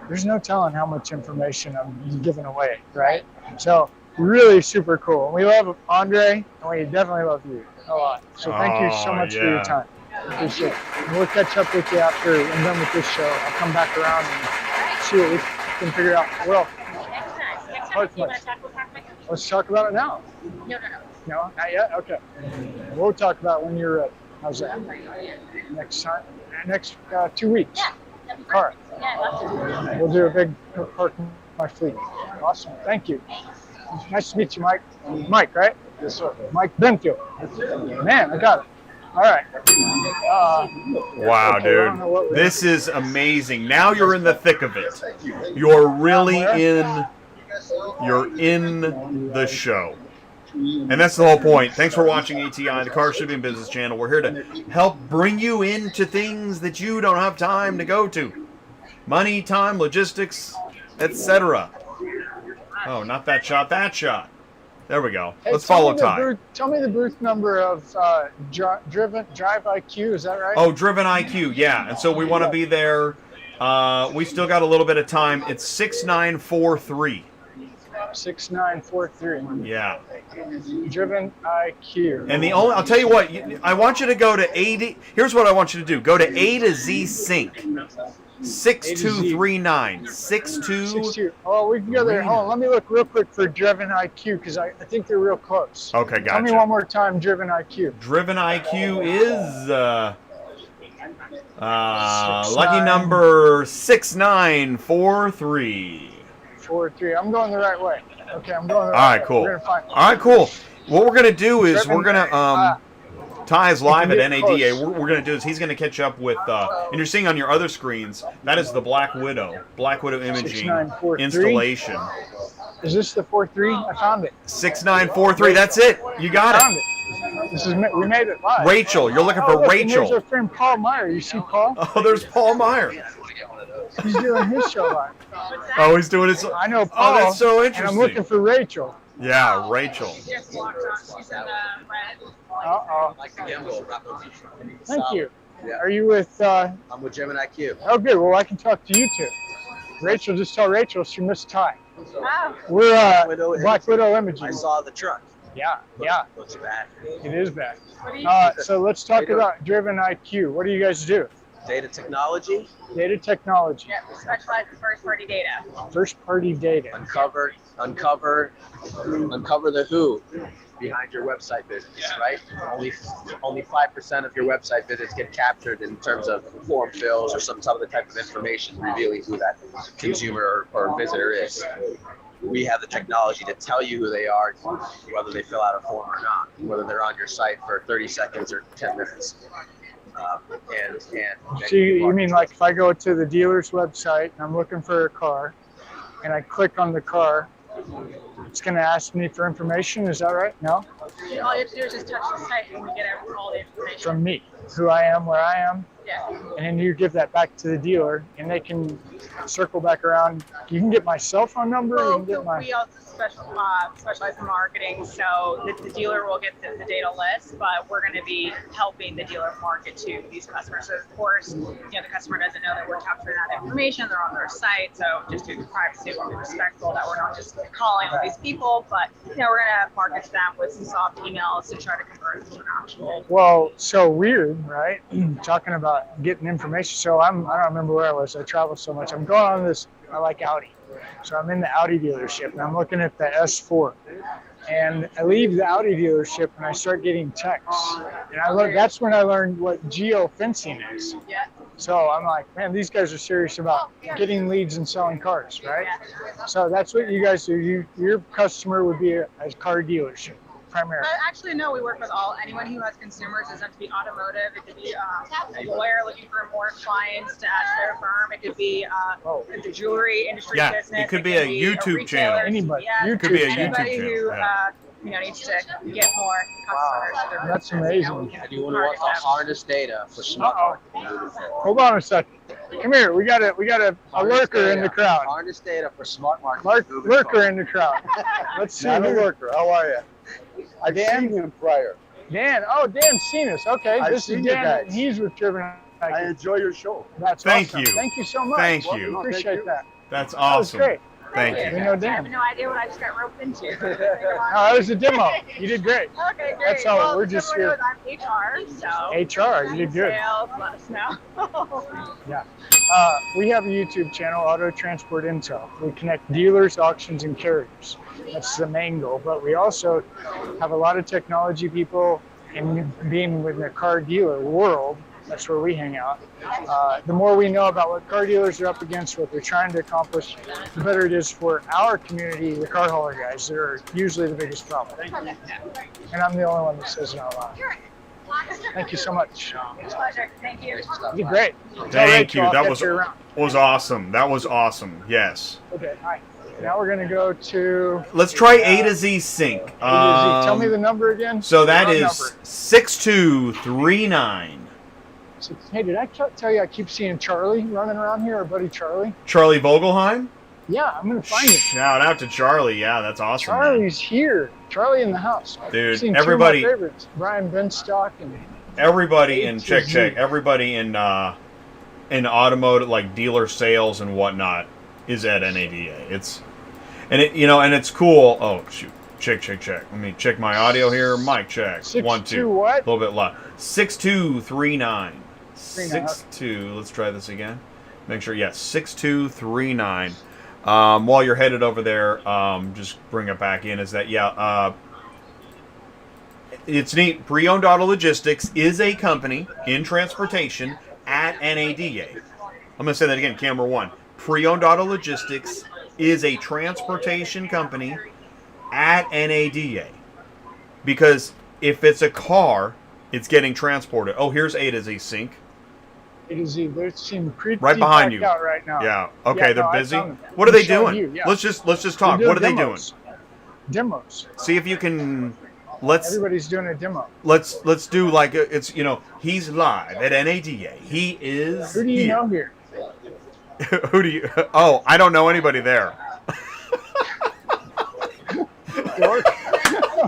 there's no telling how much information I'm giving away, right? So really super cool. And we love Andre, and we definitely love you a lot. So thank you so much for your time. Appreciate it. And we'll catch up with you after I'm done with this show. I'll come back around and see what we can figure out. Well, Next time. Do you want to talk about ProMaxx? let's talk about it now. No. No, not yet? Okay. We'll talk about it when you're ready. How's that? Next time? Next 2 weeks. Yeah, that'd be Car. perfect. Yeah, I'd love to. We'll do a big parking my fleet. Awesome. Thank you. Nice to meet you, Mike. Mike, right? Yes, sir. Mike Benfield. Man, I got it. All right. Wow, okay, I don't know what dude. we're- This is amazing. Now you're in the thick of it. You're really you're in the show. And that's the whole point. Thanks for watching ATI, the Car Shipping Business Channel. We're here to help bring you into things that you don't have time to go to. Money, time, logistics, etc. Oh, not that shot, that shot. There we go. Hey, Let's tell follow me the Ty. Tell me the booth number of DrivenIQ. Is that right? Oh, DrivenIQ, yeah. And so we want to be there. We still got a little bit of time. It's 6943. 6943. Yeah. DrivenIQ. And I'll tell you what, I want you to go to here's what I want you to do. Go to A to Z Sync. 6239. 62. Oh, we can go there. Hold on, let me look real quick for DrivenIQ because I think they're real close. Okay, Tell me gotcha. one more time, DrivenIQ. DrivenIQ is lucky number 6943. 43. I'm going the right way. Okay, I'm going the right way. All right, cool. We're gonna find All right, cool. What we're gonna do is we're gonna Ty is live at get NADA. close. What we're gonna do is he's gonna catch up with and you're seeing on your other screens that is the Black Widow imaging 6943. installation. Is this the 43? I found it. 6943. That's it. You got Found it. it. This is we made it live. Rachel, you're looking for Look, and there's Rachel. our friend Paul Meyer. You see Paul? Oh, there's Paul Meyer. He's doing his show live. Oh, he's doing it. I know Oh, Paul. that's so And interesting. I'm looking for Rachel. Yeah, Rachel. Just walked on. She's in the red. Uh-oh. Like the gimbal. Thank you. Yeah. Are you with, I'm with DrivenIQ. oh good, well I can talk to you too. Rachel, just tell Rachel she missed time. Oh. We're Black Widow Imaging. I saw the truck. Yeah, yeah, Looks bad. it is bad. What do you So let's talk about DrivenIQ. What do you guys do? Data technology, Data technology, Yeah, we specialize in first party data. first party data. uncover the who behind your website visits, right? Only 5% of your website visits get captured in terms of form fills or some other type of information revealing who that consumer or visitor is. We have the technology to tell you who they are, whether they fill out a form or not, whether they're on your site for 30 seconds or 10 minutes. So you mean like if I go to the dealer's website and I'm looking for a car and I click on the car, it's going to ask me for information, is that right? No? All you have to do is just touch the site and we get all the information. From me, who I am, where I am, Yeah. and then you give that back to the dealer and they can circle back around. You can get my cell phone number, you Well, can get my... we also specialize in marketing, so the dealer will get the data list, but we're going to be helping the dealer market to these customers. So of course, the customer doesn't know that we're capturing that information. They're on their site, so just due to privacy, we'll be respectful that we're not just calling all these people, but we're going to market to them with some soft emails to try to convert them to an actual. Well, so weird, right? Talking about getting information. So I don't remember where I was. I travel so much. I'm going on this, I like Audi. So I'm in the Audi dealership and I'm looking at the S4. And I leave the Audi dealership and I start getting texts. And that's when I learned what geo-fencing is. Yeah. So I'm like, man, these guys are serious about getting leads and selling cars, right? So that's what you guys do. Your customer would be a car dealership, primarily. Actually, no, we work with anyone who has consumers. It doesn't have to be automotive. It could be a lawyer looking for more clients to add to their firm. It could be the jewelry industry business. It could be a YouTube retailer. channel. Anybody. Yeah, It could be a anybody YouTube who channel. needs to get more customers. to their That's business, amazing. And you want to harness data for smart marketing. Hold on a second. Come here. We got a lurker in the crowd. Harness data for smart marketing. Lurker in the crowd. Let's see. Not a who- worker. How are you? I've Dan? seen him prior. Dan. Oh, Dan's seen us. Okay. I've This is seen you Dan. guys. He's with DrivenIQ. I enjoy your show. That's Thank awesome. you. Thank you so much. Thank Well, you. Appreciate Thank you. that. That's That was awesome. great. Thank We you. know I Dan. have no idea what I just got roped into. No, that was a demo. You did great. Okay, great. That's all. Well, We're just everyone here. knows I'm HR, so. HR, you did good. Sales, let us know. Yeah. We have a YouTube channel, Auto Transport Intel. We connect dealers, auctions, and carriers. That's the main goal. But we also have a lot of technology people, and being within the car dealer world, that's where we hang out. The more we know about what car dealers are up against, what they're trying to accomplish, the better it is for our community, the car hauler guys. They're usually the biggest problem. And I'm the only one that says it out loud. Thank you so much. Pleasure. Thank you. You did great. Tell Thank Rachel you. I'll That catch was you around. awesome. That was awesome. Yes. Okay, all right. Now we're gonna go to Let's try A to Z sync. A to Z. Tell me the number again. So that Wrong is number. 6239. Hey, did I tell you I keep seeing Charlie running around here, our buddy Charlie? Charlie Vogelheim? Yeah, I'm gonna find him. Shout out to Charlie. Yeah, that's awesome. man. Charlie's here. Charlie in the house. Dude, I've seen everybody- two of my favorites, Brian Benstock and Everybody in A to check. Z. Everybody in automotive, like dealer sales and whatnot, is at NADA. It's and it's cool. Oh shoot, check. Let me check my audio here. Mic check. 1 2. what? A little bit loud. 6239. 39. 62. Let's try this again. Make sure. Yes, 6239. While you're headed over there, just bring it back in. Is that it's neat. Preowned Auto Logistics is a company in transportation at NADA. I'm going to say that again, camera one. Preowned Auto Logistics is a transportation company at NADA. Because if it's a car, it's getting transported. Oh, here's A to Z sync. A to Z. They seem pretty Right behind packed you. out right now. Yeah. Okay, Yeah, they're no, I busy. found them. What are I'm they showing doing? you, yeah. Let's just talk. They're What are they doing? demos. Demos. See if you can. Let's Everybody's doing a demo. let's do like it's he's live at NADA. He is Who do you here. know here? Who do you? Oh, I don't know anybody there.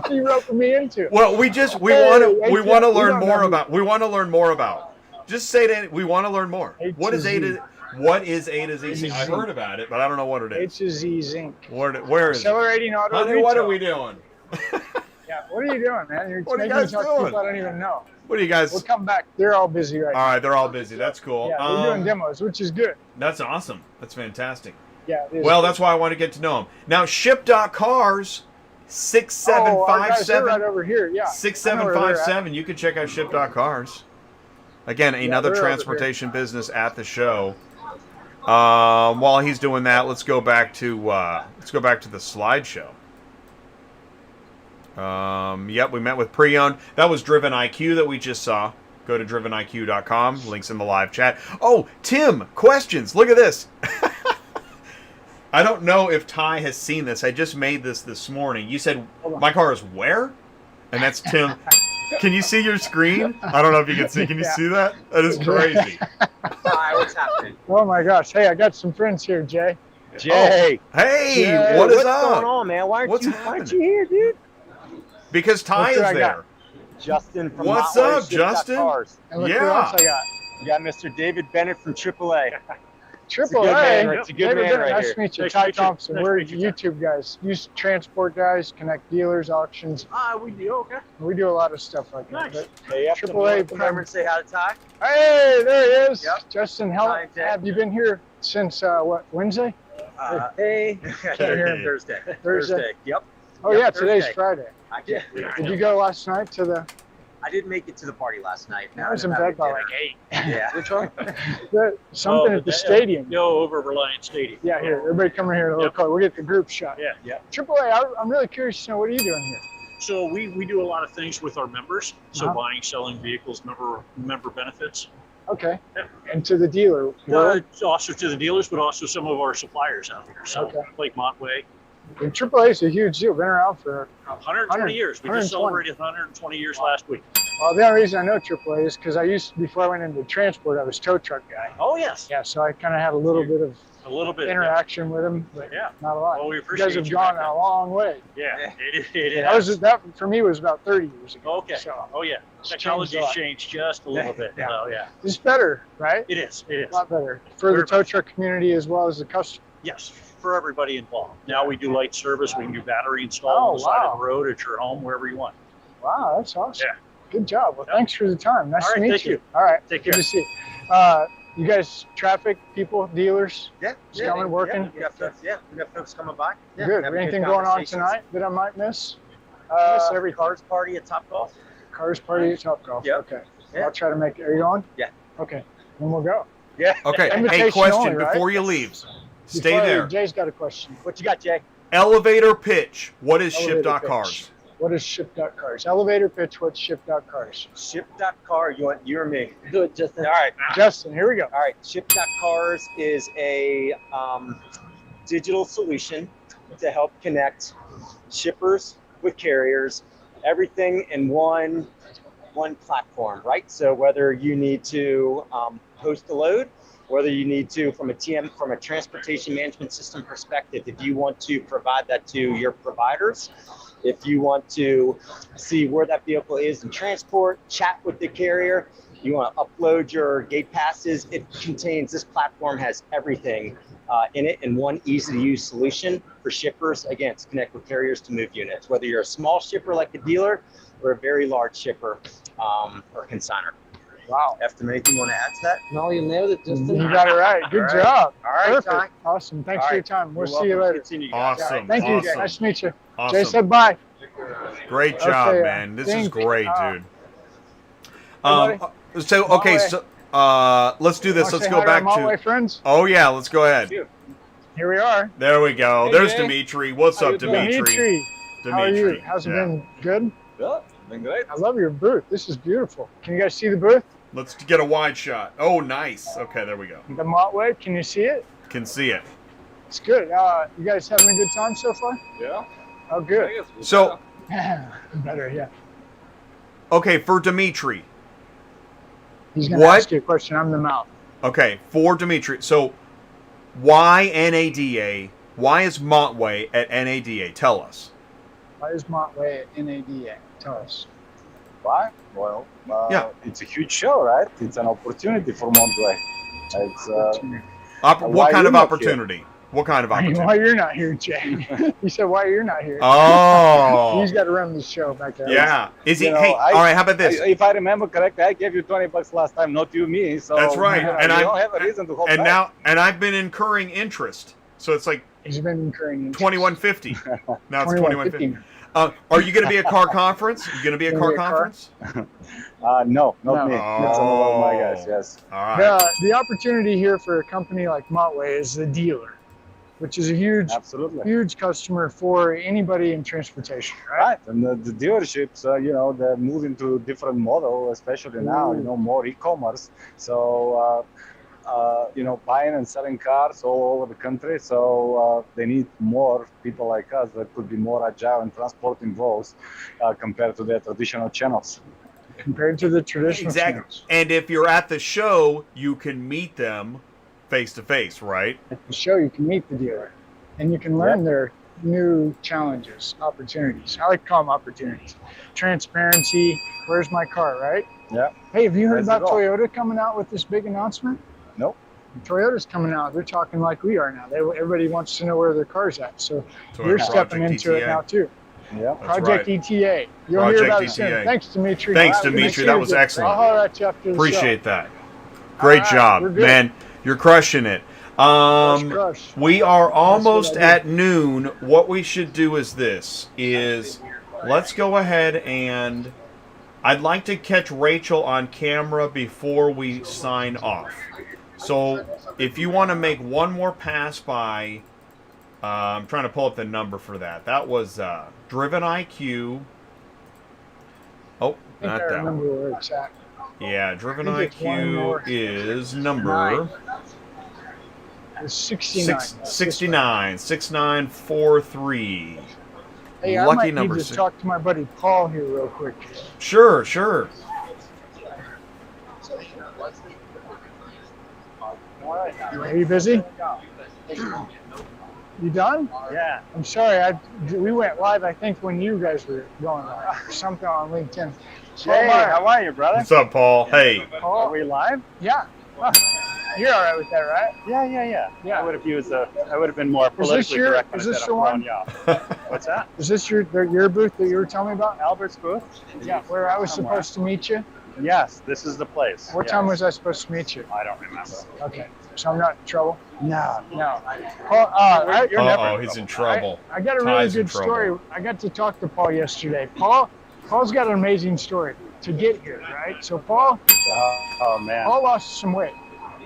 You roping me into. Well, we want to learn more about. We want to learn more about. Just say that we want to learn more. What is A to Z? I heard about it, but I don't know what it is. H to Z Zinc. Where is Accelerating it? auto Honey, retail. what are we doing? Yeah, what are you doing, man? You're What are you making me guys talk to doing? people I don't even know. What are you guys? We'll come back. They're all busy right now. All right, they're all busy. That's cool. Yeah, we're doing demos, which is good. That's awesome. That's fantastic. Yeah, it is. Well, that's why I want to get to know them. Now, Ship.Cars, 6757. Right over here. Yeah. 6757. You can check out Ship.Cars. Again, another transportation business at the show. While he's doing that, let's go back to the slideshow. Yep, we met with Preowned. That was DrivenIQ that we just saw. Go to DrivenIQ.com. Links in the live chat. Oh, Tim, questions. Look at this. I don't know if Ty has seen this. I just made this morning. You said, my car is where? And that's Tim. Can you see your screen? I don't know if you can see. Can you see that? That is crazy. Hi, what's happening? Oh my gosh. Hey, I got some friends here, Jay. Jay. Oh, hey, Jay, what is what's up? going on, man? Why aren't you here, dude? Because Ty is there. Justin from What's Montway, up, Justin? Ship.Cars. And look who else I got. You got Mr. David Bennett from AAA. Triple good A. man, it's a good David man Bennett, right nice here. to meet you. Nice Ty to meet you. Thompson. Nice We're to meet you, YouTube guys. Use transport guys, connect dealers, auctions. We do, okay. We do a lot of stuff like Nice. that. Hey, Triple A. remember to say hi to Ty? Hey, there he is. Yep. Justin, Hi, Jay. have you been here since Hey. Wednesday? Thursday. Thursday. Yep. Oh Yep, yeah, today's Thursday. Friday. Did you go last night to the? I didn't make it to the party last night. I was in bed by like 8. Yeah. Which one? Something at the stadium. Yo, over Reliance Stadium. Yeah, here. Everybody come in here in a little car. We'll get the group shot. Yeah. Triple A, I'm really curious to know, what are you doing here? So we do a lot of things with our members. So Uh-huh. buying, selling vehicles, member benefits. Okay. And to the dealer. Also to the dealers, but also some of our suppliers out here. So Okay. like Montway, And Triple A is a huge deal. Been around for 120 years. We just 120. celebrated 120 years last week. Well, the only reason I know Triple A is because before I went into transport, I was tow truck guy. Oh yes. Yeah, so I kind of had a little bit of interaction with him, but Yeah. not a lot. Well, we You appreciate guys have you gone back a long way. Yeah. It That for me was about 30 years ago. Okay. So Oh yeah. It's Technology's changed a lot. changed just a little bit. Yeah. So yeah. it's better, right? It is. It is. A lot better for the tow truck community as well as the customer. Yes, for everybody involved. Now we do light service. We can do battery install on the side of the road, at your home, wherever you want. Wow, that's awesome. Yeah. Good job. Well, thanks for the time. Nice All to right, meet thank you. All right. Take Good care. to see you. You guys, traffic people, dealers, Yeah. coming, working. We got folks coming by. Yeah, Good. having Anything good going on conversations. tonight that I might miss? Everything. Cars party at Top Golf. Cars party at Topgolf. Yep. Okay. Yeah. I'll try to make it. Are you on? Yeah. Okay. Then we'll go. Yeah. Okay. Hey, Invitation question only, right? before you leave. Stay Before I leave, there. Jay's got a question. What you got, Jay? Elevator pitch. What is Elevator Ship.Cars? pitch. What is Ship.Cars? Elevator pitch. What's Ship.Cars? Ship.Car. You want you or me? Good, Justin. All right. Justin, here we go. All right. Ship.Cars is a digital solution to help connect shippers with carriers, everything in one platform, right? So whether you need to host a load, whether you need to, from a transportation management system perspective, if you want to provide that to your providers, if you want to see where that vehicle is in transport, chat with the carrier, you want to upload your gate passes, this platform has everything in it in one easy to use solution for shippers, again, to connect with carriers to move units, whether you're a small shipper like a dealer or a very large shipper or consigner. Wow. Eftim, anything you want to add to that? No, you nailed it, Justin. You got it right. Good All right. job. All right, Perfect. Ty. Awesome. Thanks All for your right. time. We'll You're see you welcome. later. Continue, guys. Awesome. Thank you. Awesome. Nice to meet you. Awesome. Jay said bye. Great job, Okay, man. This is thank- great, dude. buddy. So okay, so let's do this. Wanna Let's say go hi back to our Montway to. friends. Oh yeah, let's go ahead. Here we are. There we go. Hey, There's Jay. Dimitri. What's up, Dimitri? Dimitri. How are you? How's it been? Good? Yeah, been great. I love your booth. This is beautiful. Can you guys see the booth? Let's get a wide shot. Oh, nice. Okay, there we go. The Montway. Can you see it? Can see it. It's good. You guys having a good time so far? Yeah. Oh, good. So, Better, yeah. okay, for Dimitri. He's going to What? ask you a question. I'm the mouth. Okay, for Dimitri. So, Why NADA? Why is Montway at NADA? Tell us. Why is Montway at NADA? Tell us. Why? Well, Yeah. it's a huge show, right? It's an opportunity for Montway. It's What why kind you're of not opportunity? What kind of I mean, opportunity? why you're not here, Jay? He said, why you're not here? Oh. He's got to run the show back there. Yeah. Is he? You know, Hey, all right. How about this? If I remember correctly, I gave you $20 last time, not you, me. So That's right. And I I don't have a reason to hold and back. now I've been incurring interest, so it's like He's been incurring interest. $21.50. Now it's $21.50. $21.50. Are you going to be at car conference? You going to be at Gonna car be at car? conference? No, not No. me. It's another of my guys. Yes. All right. The opportunity here for a company like Montway is the dealer, which is a huge customer for anybody in transportation, right? Right, and the dealerships, they're moving to a different model, especially now, more e-commerce. So, buying and selling cars all over the country. So they need more people like us that could be more agile in transporting those compared to their traditional channels. Compared to the traditional Exactly. channels. And if you're at the show, you can meet them face to face, right? At the show, you can meet the dealer, and you can learn their new challenges, opportunities. I like to call them opportunities. Transparency. Where's my car, right? Yeah. Hey, have you heard There's it about all. Toyota coming out with this big announcement? Nope. Toyota's coming out. They're talking like we are now. Everybody wants to know where their car's at. So So we're Project stepping into it ETA. now too. Yeah. Project ETA. You'll Project hear about it ETA. soon. Thanks, Dimitri. Thanks, Wow, good to Dimitri. see That you was again. excellent. I'll holler at you after the show. Appreciate that. Great right, job, we're good. man. You're crushing it. Crush. We are almost what I do. at noon. What we should do is this: let's go ahead and I'd like to catch Rachel on camera before we sign off. So if you want to make one more pass by, I'm trying to pull up the number for that. That was DrivenIQ. Oh, I think not I that one. remember where it's at. Yeah, I think it's one DrivenIQ more. is number It's 69. 696943. Hey, I Lucky might number need to six. talk to my buddy Paul here real quick. Sure, sure. Are you busy? You done? Yeah. I'm sorry. We went live, I think, when you guys were going live or something on LinkedIn. Hey, how are you, brother? What's up, Paul? Hey. Paul? Are we live? Yeah. You're all right with that, right? Yeah. I would have been more politically correct. Is this the one? What's that? Is this your booth that you were telling me about? Albert's booth? Yeah, where I was Somewhere. supposed to meet you. Yes, this is the place. What time was I supposed to meet you? I don't remember. Okay, so I'm not in trouble. No. Paul, You're never Uh-oh, he's in trouble. I got a really Ty's in good trouble. story. I got to talk to Paul yesterday. Paul's got an amazing story to get here, right? So Paul Oh, man. lost some weight.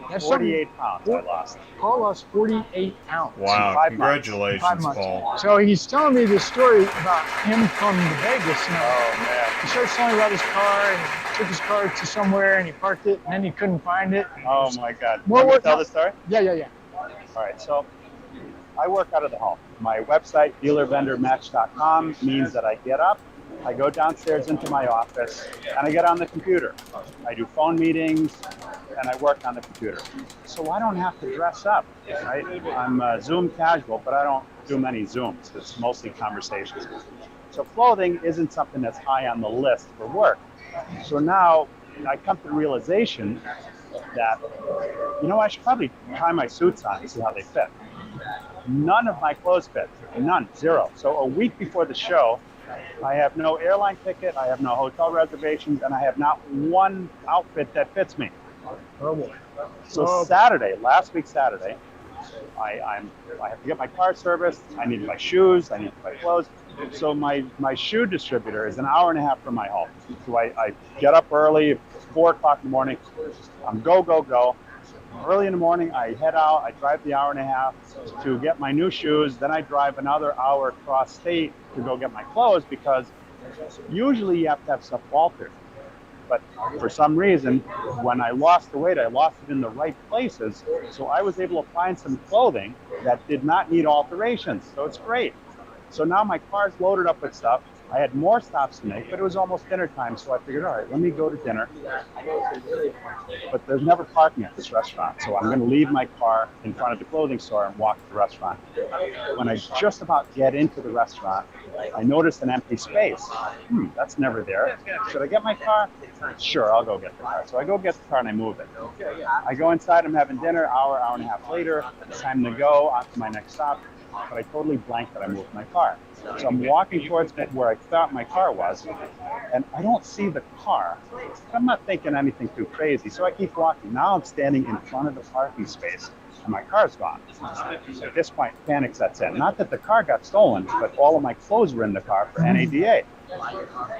That's something- 48 pounds I lost. Paul lost 48 pounds. Wow, 5 months. congratulations, 5 months. Paul. So he's telling me this story about him from Vegas. Oh, man. He starts telling me about his car, and he took his car to somewhere, and he parked it, and then he couldn't find it. Oh, my God. Well, Can you what- tell the story? Yeah. All right, so I work out of the home. My website, dealervendormatch.com, means that I get up, I go downstairs into my office, and I get on the computer. I do phone meetings, and I work on the computer. So I don't have to dress up, right? I'm Zoom casual, but I don't do many Zooms. It's mostly conversations. So clothing isn't something that's high on the list for work. So now I come to the realization that, I should probably try my suits on and see how they fit. None of my clothes fit. None. Zero. So a week before the show, I have no airline ticket, I have no hotel reservations, and I have not one outfit that fits me. Oh boy. So last week Saturday, I have to get my car serviced, I need my shoes, I need my clothes. So my shoe distributor is an hour and a half from my home. So I get up early, 4 o'clock in the morning, I'm go. Early in the morning, I head out, I drive the hour and a half to get my new shoes, then I drive another hour across state to go get my clothes, because usually you have to have stuff altered. But for some reason, when I lost the weight, I lost it in the right places, so I was able to find some clothing that did not need alterations, so it's great. So now my car's loaded up with stuff. I had more stops to make, but it was almost dinner time, so I figured, all right, let me go to dinner. But there's never parking at this restaurant, so I'm going to leave my car in front of the clothing store and walk to the restaurant. When I just about get into the restaurant, I noticed an empty space. That's never there. Should I get my car? Sure, I'll go get the car. So I go get the car and I move it. I go inside, I'm having dinner, hour and a half later. It's time to go on to my next stop. But I totally blanked that I moved my car. So I'm walking towards where I thought my car was, and I don't see the car. I'm not thinking anything too crazy, so I keep walking. Now I'm standing in front of the parking space, and my car's gone. At this point, panic sets in. Not that the car got stolen, but all of my clothes were in the car for NADA.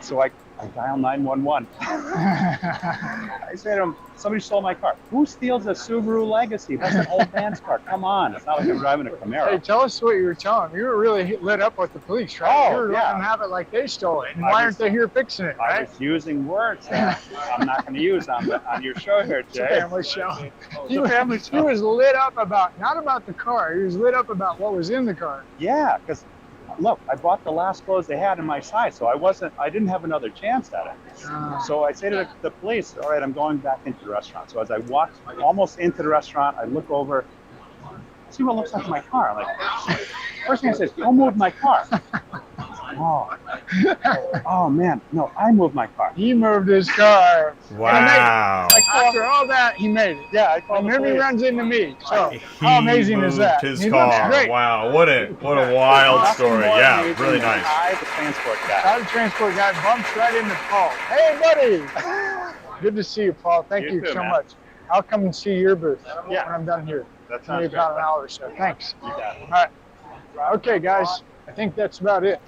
So I dial 911. I say to him, somebody stole my car. Who steals a Subaru Legacy? That's an old man's car. Come on. It's not like I'm driving a Camaro. Hey, tell us what you were telling them. You were really lit up with the police, right? Oh, you were yeah. letting them have it like they stole it. And why aren't they here fixing it, I right? was using words that I'm not going to use on your show here, It's a Jay. family show. It's a family show. He was lit up about, not about the car, he was lit up about what was in the car. Yeah, because look, I bought the last clothes they had in my size, so I didn't have another chance at it. So I say to the police, all right, I'm going back into the restaurant. So as I walk almost into the restaurant, I look over, see what looks like my car. I'm like, first thing I say is, don't move my car. Oh man, no, I moved my car. He moved his car. Wow. Like after all that, he made it. Yeah, I called and the then he police. runs into me. So He how amazing is that? moved his He looks car. great. Wow, what a wild Nothing story. more Yeah, amazing really than nice. I, the transport guy. Our transport guy bumps right into Paul. Hey, buddy. Good to see you, Paul. Thank You you too, so man. much. I'll come and see your booth when Yeah. I'm done here. That Maybe sounds about great. an hour or so. Thanks. You got it. All right. Okay, guys. I think that's about it.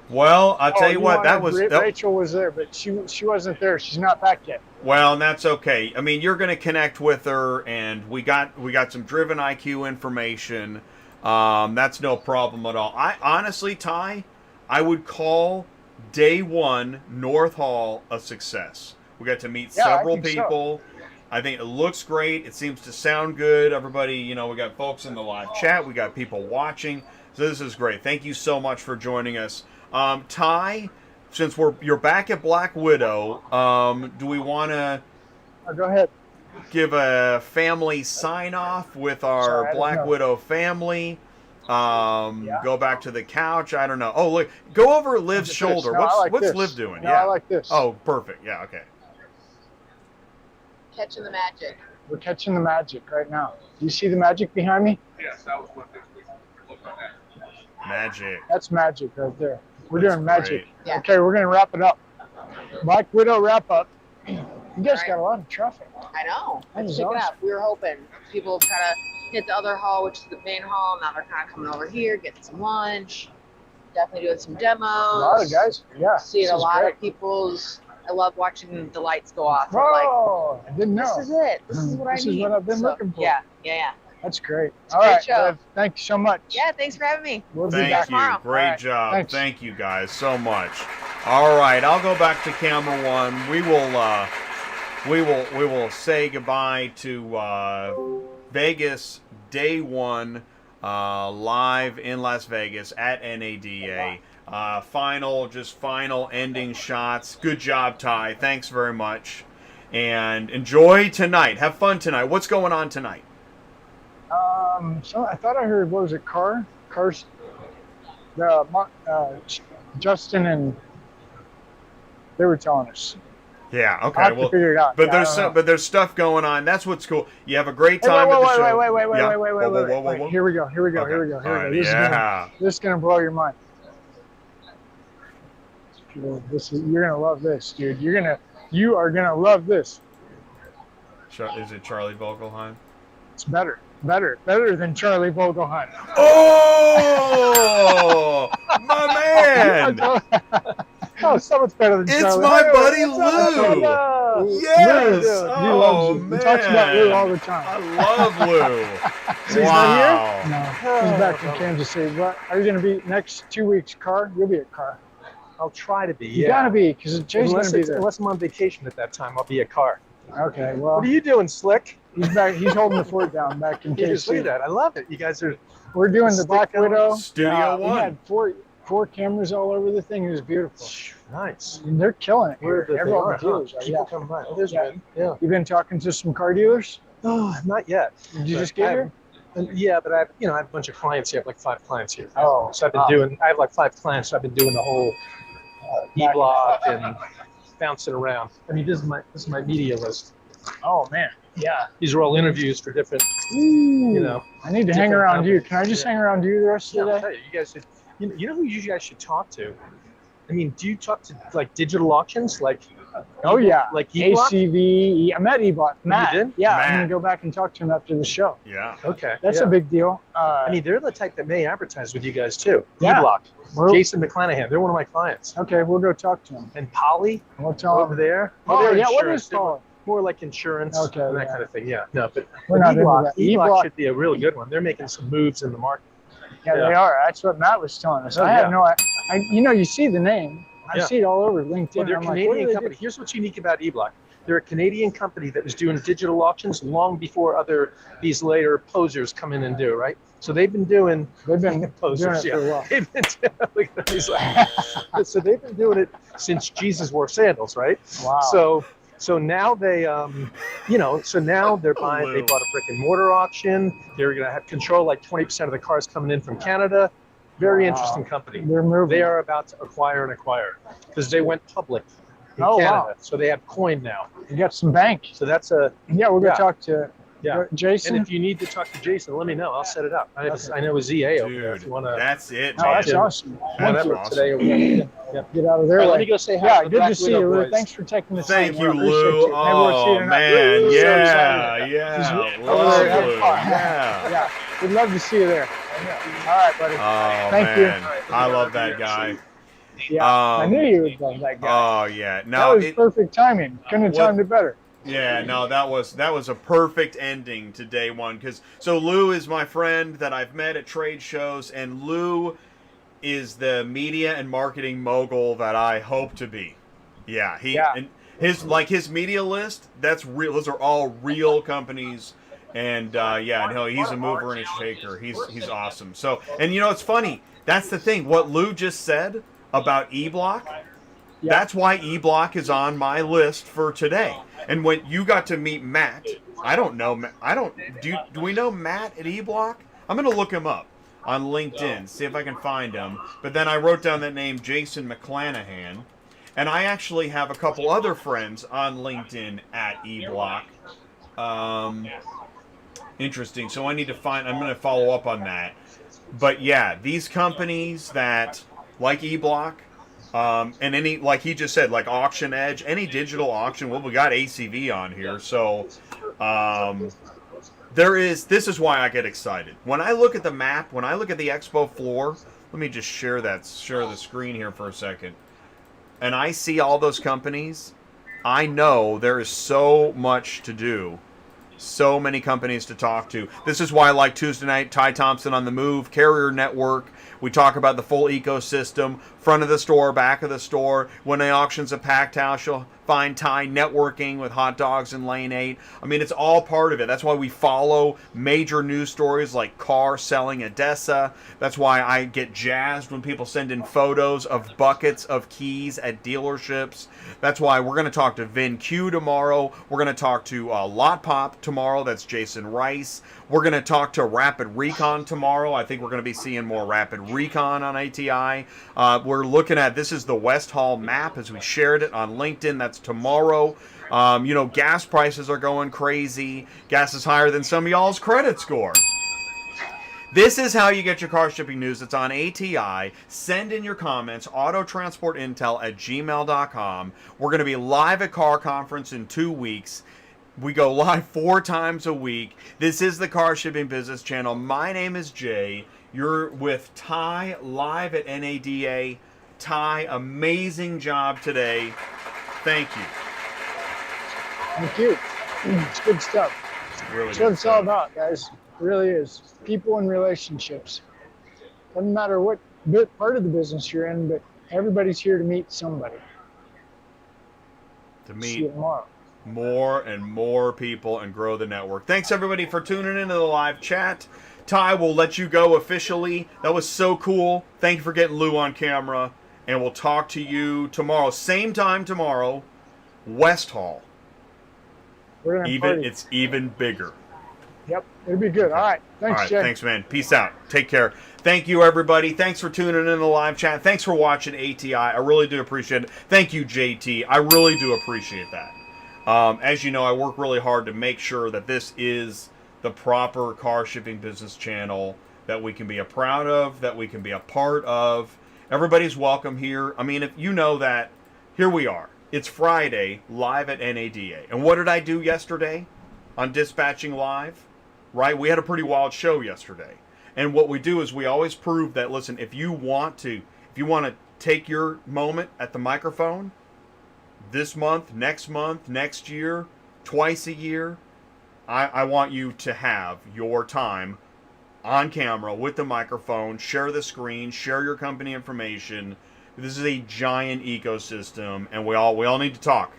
Well, I'll tell you what, that was Rachel was there, but she wasn't there. She's not back yet. well, and that's okay. I mean, you're going to connect with her, and we got some DrivenIQ information. That's no problem at all. I honestly, Ty, I would call day one North Hall a success. We got to meet several think so. people. I think it looks great. It seems to sound good. Everybody, we got folks in the live chat. We got people watching. So this is great. Thank you so much for joining us. Ty, since you're back at Black Widow, do we want to Go ahead. give a family sign-off with our Sorry, I didn't Black know. Widow family? Go back to the couch. I don't know. Oh, look. Go over Liv's shoulder. No, I like What's this. Liv doing? No, Yeah. I like this. Oh, perfect. Yeah, okay. Catching the magic. We're catching the magic right now. Do you see the magic behind me? Yes, that was what this looked at. Magic. That's magic right there. We're That's doing magic. great. Yeah. Okay, we're gonna wrap it up. Black Widow wrap up. You guys got a lot of traffic. I know. That Let's is check it awesome. out. We were hoping people kind of hit the other hall, which is the main hall. Now they're kind of coming over here, getting some lunch. Definitely doing some demos. A lot of guys. Yeah. Seeing this a is lot great. of people's. I love watching the lights go off. I'm Whoa! I didn't know. like, this is it. This is what I This need. is what I've been So, looking for. Yeah. That's great. a All great right, show. Liv, thank you so much. Yeah, thanks for having me. We'll be Thank back you. tomorrow. Great All right. job. Thanks. Thank you guys so much. All right, I'll go back to camera one. We will say goodbye to Vegas day one, live in Las Vegas at NADA. Final ending shots. Good job, Ty. Thanks very much. And enjoy tonight. Have fun tonight. What's going on tonight? So I thought I heard, what was it, Cars? Justin and they were telling us. Yeah, I'll okay. have to Well, figure it out. but Yeah, I there's don't know. there's stuff going on. That's what's cool. You have a great Hey, time at the wait, show. wait, Yeah? wait. Here we go. Okay. Here we go. All right, This yeah. is gonna blow your mind. You're gonna love this, dude. You are gonna love this. Is it Charlie Vogelheim? It's better than Charlie Vogelheim. Oh, my man! Oh, so much better than It's Charlie. my Hey, buddy what's up, Lou. Lou? Yes! Lou, he Oh, loves you. He talks about Lou man. all the time. I love Lou. So he's Wow. not here? No, he's back from Kansas City. What are you going to be next 2 weeks? Car? You'll be at Car. I'll try to be. You Yeah. gotta be, because Jay's going to be there. Unless I'm on vacation at that time, I'll be at Car. Okay, well. What are you doing, Slick? He's back. He's holding the fort down back in You just KC. look at that. I love it. You guys are. We're doing the Black Widow. Studio We One. had 4 cameras all over the thing. It was beautiful. Nice. And they're killing it. Where Here. they All the are, dealers huh? are. People Yeah. come by. Oh, there's Yeah. one. Yeah. You've been talking to some car dealers? Oh, not yet. Did you But just get here? Yeah, but I have a bunch of clients here. I have like 5 clients here. Oh. So I have like 5 clients. So I've been doing the whole EBlock and bouncing around. I mean, this is my media list. Oh man. Yeah. These are all interviews for different, Ooh. I need to hang different around you. companies. Can I just hang around you the rest Yeah, of I'll the tell day? you, you guys should. You know who you guys should talk to? I mean, do you talk to like digital auctions, like? Oh yeah. Like EBlock? ACV. I met EBlock. Matt. did? Yeah. I'm Matt. gonna go back and talk to him after the show. Yeah. Okay. That's yeah. a big deal. I mean, they're the type that may advertise with you guys too. Yeah. EBlock. We're- Jason McClanahan. They're one of my clients. Okay, we'll go talk to him. And Polly We'll tell over him. there. Oh they're yeah. What insurance. is They're Paul? more like insurance Okay, and that yeah. kind of thing. Yeah. No, but We're not into EBlock, that. EBlock EBlock- should be a really good one. They're making some moves in the market. Yeah, Yeah. they are. That's what Matt was telling us. Oh, I had yeah. no. You see the name. I Yeah. see it all over LinkedIn. Well, they're a I'm like, what do Canadian they company. do? Here's what's unique about EBlock. They're a Canadian company that was doing digital auctions long before these later posers come in and do, right? So they've been doing posers, doing it for a while. They've been look at these, so they've been doing it since Jesus wore sandals, right? Wow. So now they, so now they're buying. They bought a brick and mortar auction. They're going to have control like 20% of the cars coming in from Canada. Very Wow. interesting company. They're moving. They are about to acquire because they went public in Oh, Canada. wow. So they have coin now. You got some bank. So that's a Yeah, we'll go Yeah. talk to Jason. And if you need to talk to Jason, let me know. I'll set it up. I know a ZA over there if you want to. That's it, Oh, that's man. awesome. Thank That's you. awesome. Today over there. Yep. Get out of there. All right, let me go say hi Yeah, to the good Black to see Widow you, Lou. boys. Thanks for taking the time. Thank We you, appreciate Lou. you. Maybe we'll see you Oh, tonight. man. Woo! So Yeah. excited. Yeah. Over Love there, have Lou. fun. Yeah. Yeah, we'd love to see you there. All right, buddy. Oh, Thank man. you. I love that guy. Yeah, I knew you would love that guy. Oh, yeah. that No, was perfect timing. Couldn't have timed it better. Yeah, no, that was a perfect ending to day one. So Lou is my friend that I've met at trade shows, and Lou is the media and marketing mogul that I hope to be. Yeah, and his media list. That's real. Those are all real companies, and he's a mover and a shaker. He's awesome. So, and it's funny. That's the thing. What Lou just said about EBlock. That's why EBlock is on my list for today. And when you got to meet Matt, I don't know. Do we know Matt at EBlock? I'm gonna look him up on LinkedIn, see if I can find him. But then I wrote down that name, Jason McClanahan, and I actually have a couple other friends on LinkedIn at EBlock. Interesting. So I need to find. I'm gonna follow up on that. But yeah, these companies that like EBlock. And any, like he just said, like Auction Edge, any digital auction. Well, we got ACV on here, so this is why I get excited. When I look at the map, when I look at the Expo floor, let me just share the screen here for a second. And I see all those companies, I know there is so much to do. So many companies to talk to. This is why I like Tuesday night, Ty Thompson on the Move, Carrier Network. We talk about the full ecosystem, front of the store, back of the store. When the auction's a packed house, you'll find Ty networking with hot dogs in Lane 8. I mean, it's all part of it. That's why we follow major news stories like car selling Odessa. That's why I get jazzed when people send in photos of buckets of keys at dealerships. That's why we're going to talk to VinQ tomorrow. We're going to talk to Lot Pop tomorrow. That's Jason Rice. We're going to talk to Rapid Recon tomorrow. I think we're going to be seeing more Rapid Recon on ATI. We're looking at, this is the West Hall map as we shared it on LinkedIn. That's tomorrow. Gas prices are going crazy. Gas is higher than some of y'all's credit score. This is how you get your car shipping news. It's on ATI. Send in your comments, autotransportintel@gmail.com. We're going to be live at Car Conference in 2 weeks. We go live 4 times a week. This is the Car Shipping Business Channel. My name is Jay. You're with Ty live at NADA. Ty, amazing job today. Thank you. Thank you. It's good stuff. Really That's good what it's all stuff. about, guys. It really is. People and relationships. Doesn't matter what part of the business you're in, but everybody's here to meet somebody. To See you meet tomorrow. more and more people and grow the network. Thanks everybody for tuning into the live chat. Ty, we'll let you go officially. That was so cool. Thank you for getting Lou on camera. And we'll talk to you tomorrow. Same time tomorrow, West Hall. We're gonna party. It's even bigger. Yep, it'll be good. All right. Thanks, All right, Jay. thanks, man. Peace out. Take care. Thank you, everybody. Thanks for tuning in the live chat. Thanks for watching ATI. I really do appreciate it. Thank you, JT. I really do appreciate that. As you know, I work really hard to make sure that this is the proper car shipping business channel that we can be proud of, that we can be a part of. Everybody's welcome here. I mean, if you know that, here we are. It's Friday, live at NADA. And what did I do yesterday on Dispatching Live? Right? We had a pretty wild show yesterday. And what we do is we always prove that, listen, if you want to take your moment at the microphone this month, next year, twice a year, I want you to have your time on camera with the microphone, share the screen, share your company information. This is a giant ecosystem, and we all need to talk.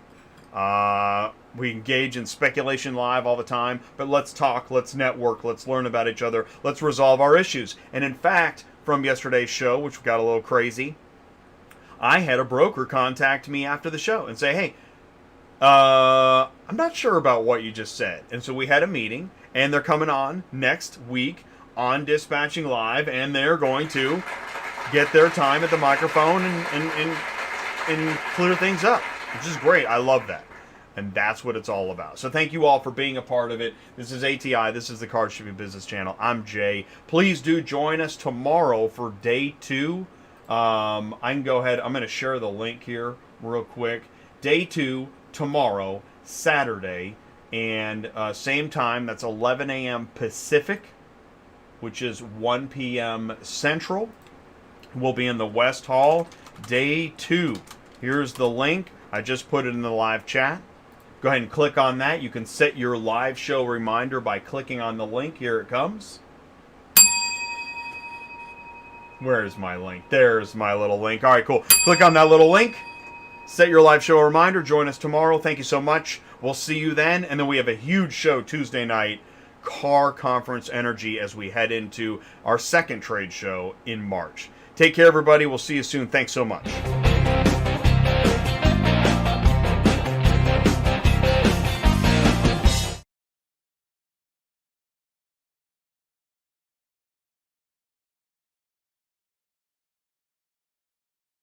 We engage in speculation live all the time, but let's talk, let's network, let's learn about each other, let's resolve our issues. And in fact, from yesterday's show, which got a little crazy, I had a broker contact me after the show and say, hey, I'm not sure about what you just said. And so we had a meeting, and they're coming on next week on Dispatching Live, and they're going to get their time at the microphone and clear things up, which is great. I love that. And that's what it's all about. So thank you all for being a part of it. This is ATI. This is the Car Shipping Business Channel. I'm Jay. Please do join us tomorrow for day 2. I can go ahead. I'm going to share the link here real quick. Day 2 tomorrow, Saturday, and same time. That's 11 a.m. Pacific, which is 1 p.m. Central. We'll be in the West Hall. Day 2. Here's the link. I just put it in the live chat. Go ahead and click on that. You can set your live show reminder by clicking on the link. Here it comes. Where's my link? There's my little link. All right, cool. Click on that little link. Set your live show reminder. Join us tomorrow. Thank you so much. We'll see you then. And then we have a huge show Tuesday night, Car Conference Energy, as we head into our second trade show in March. Take care, everybody. We'll see you soon. Thanks so much.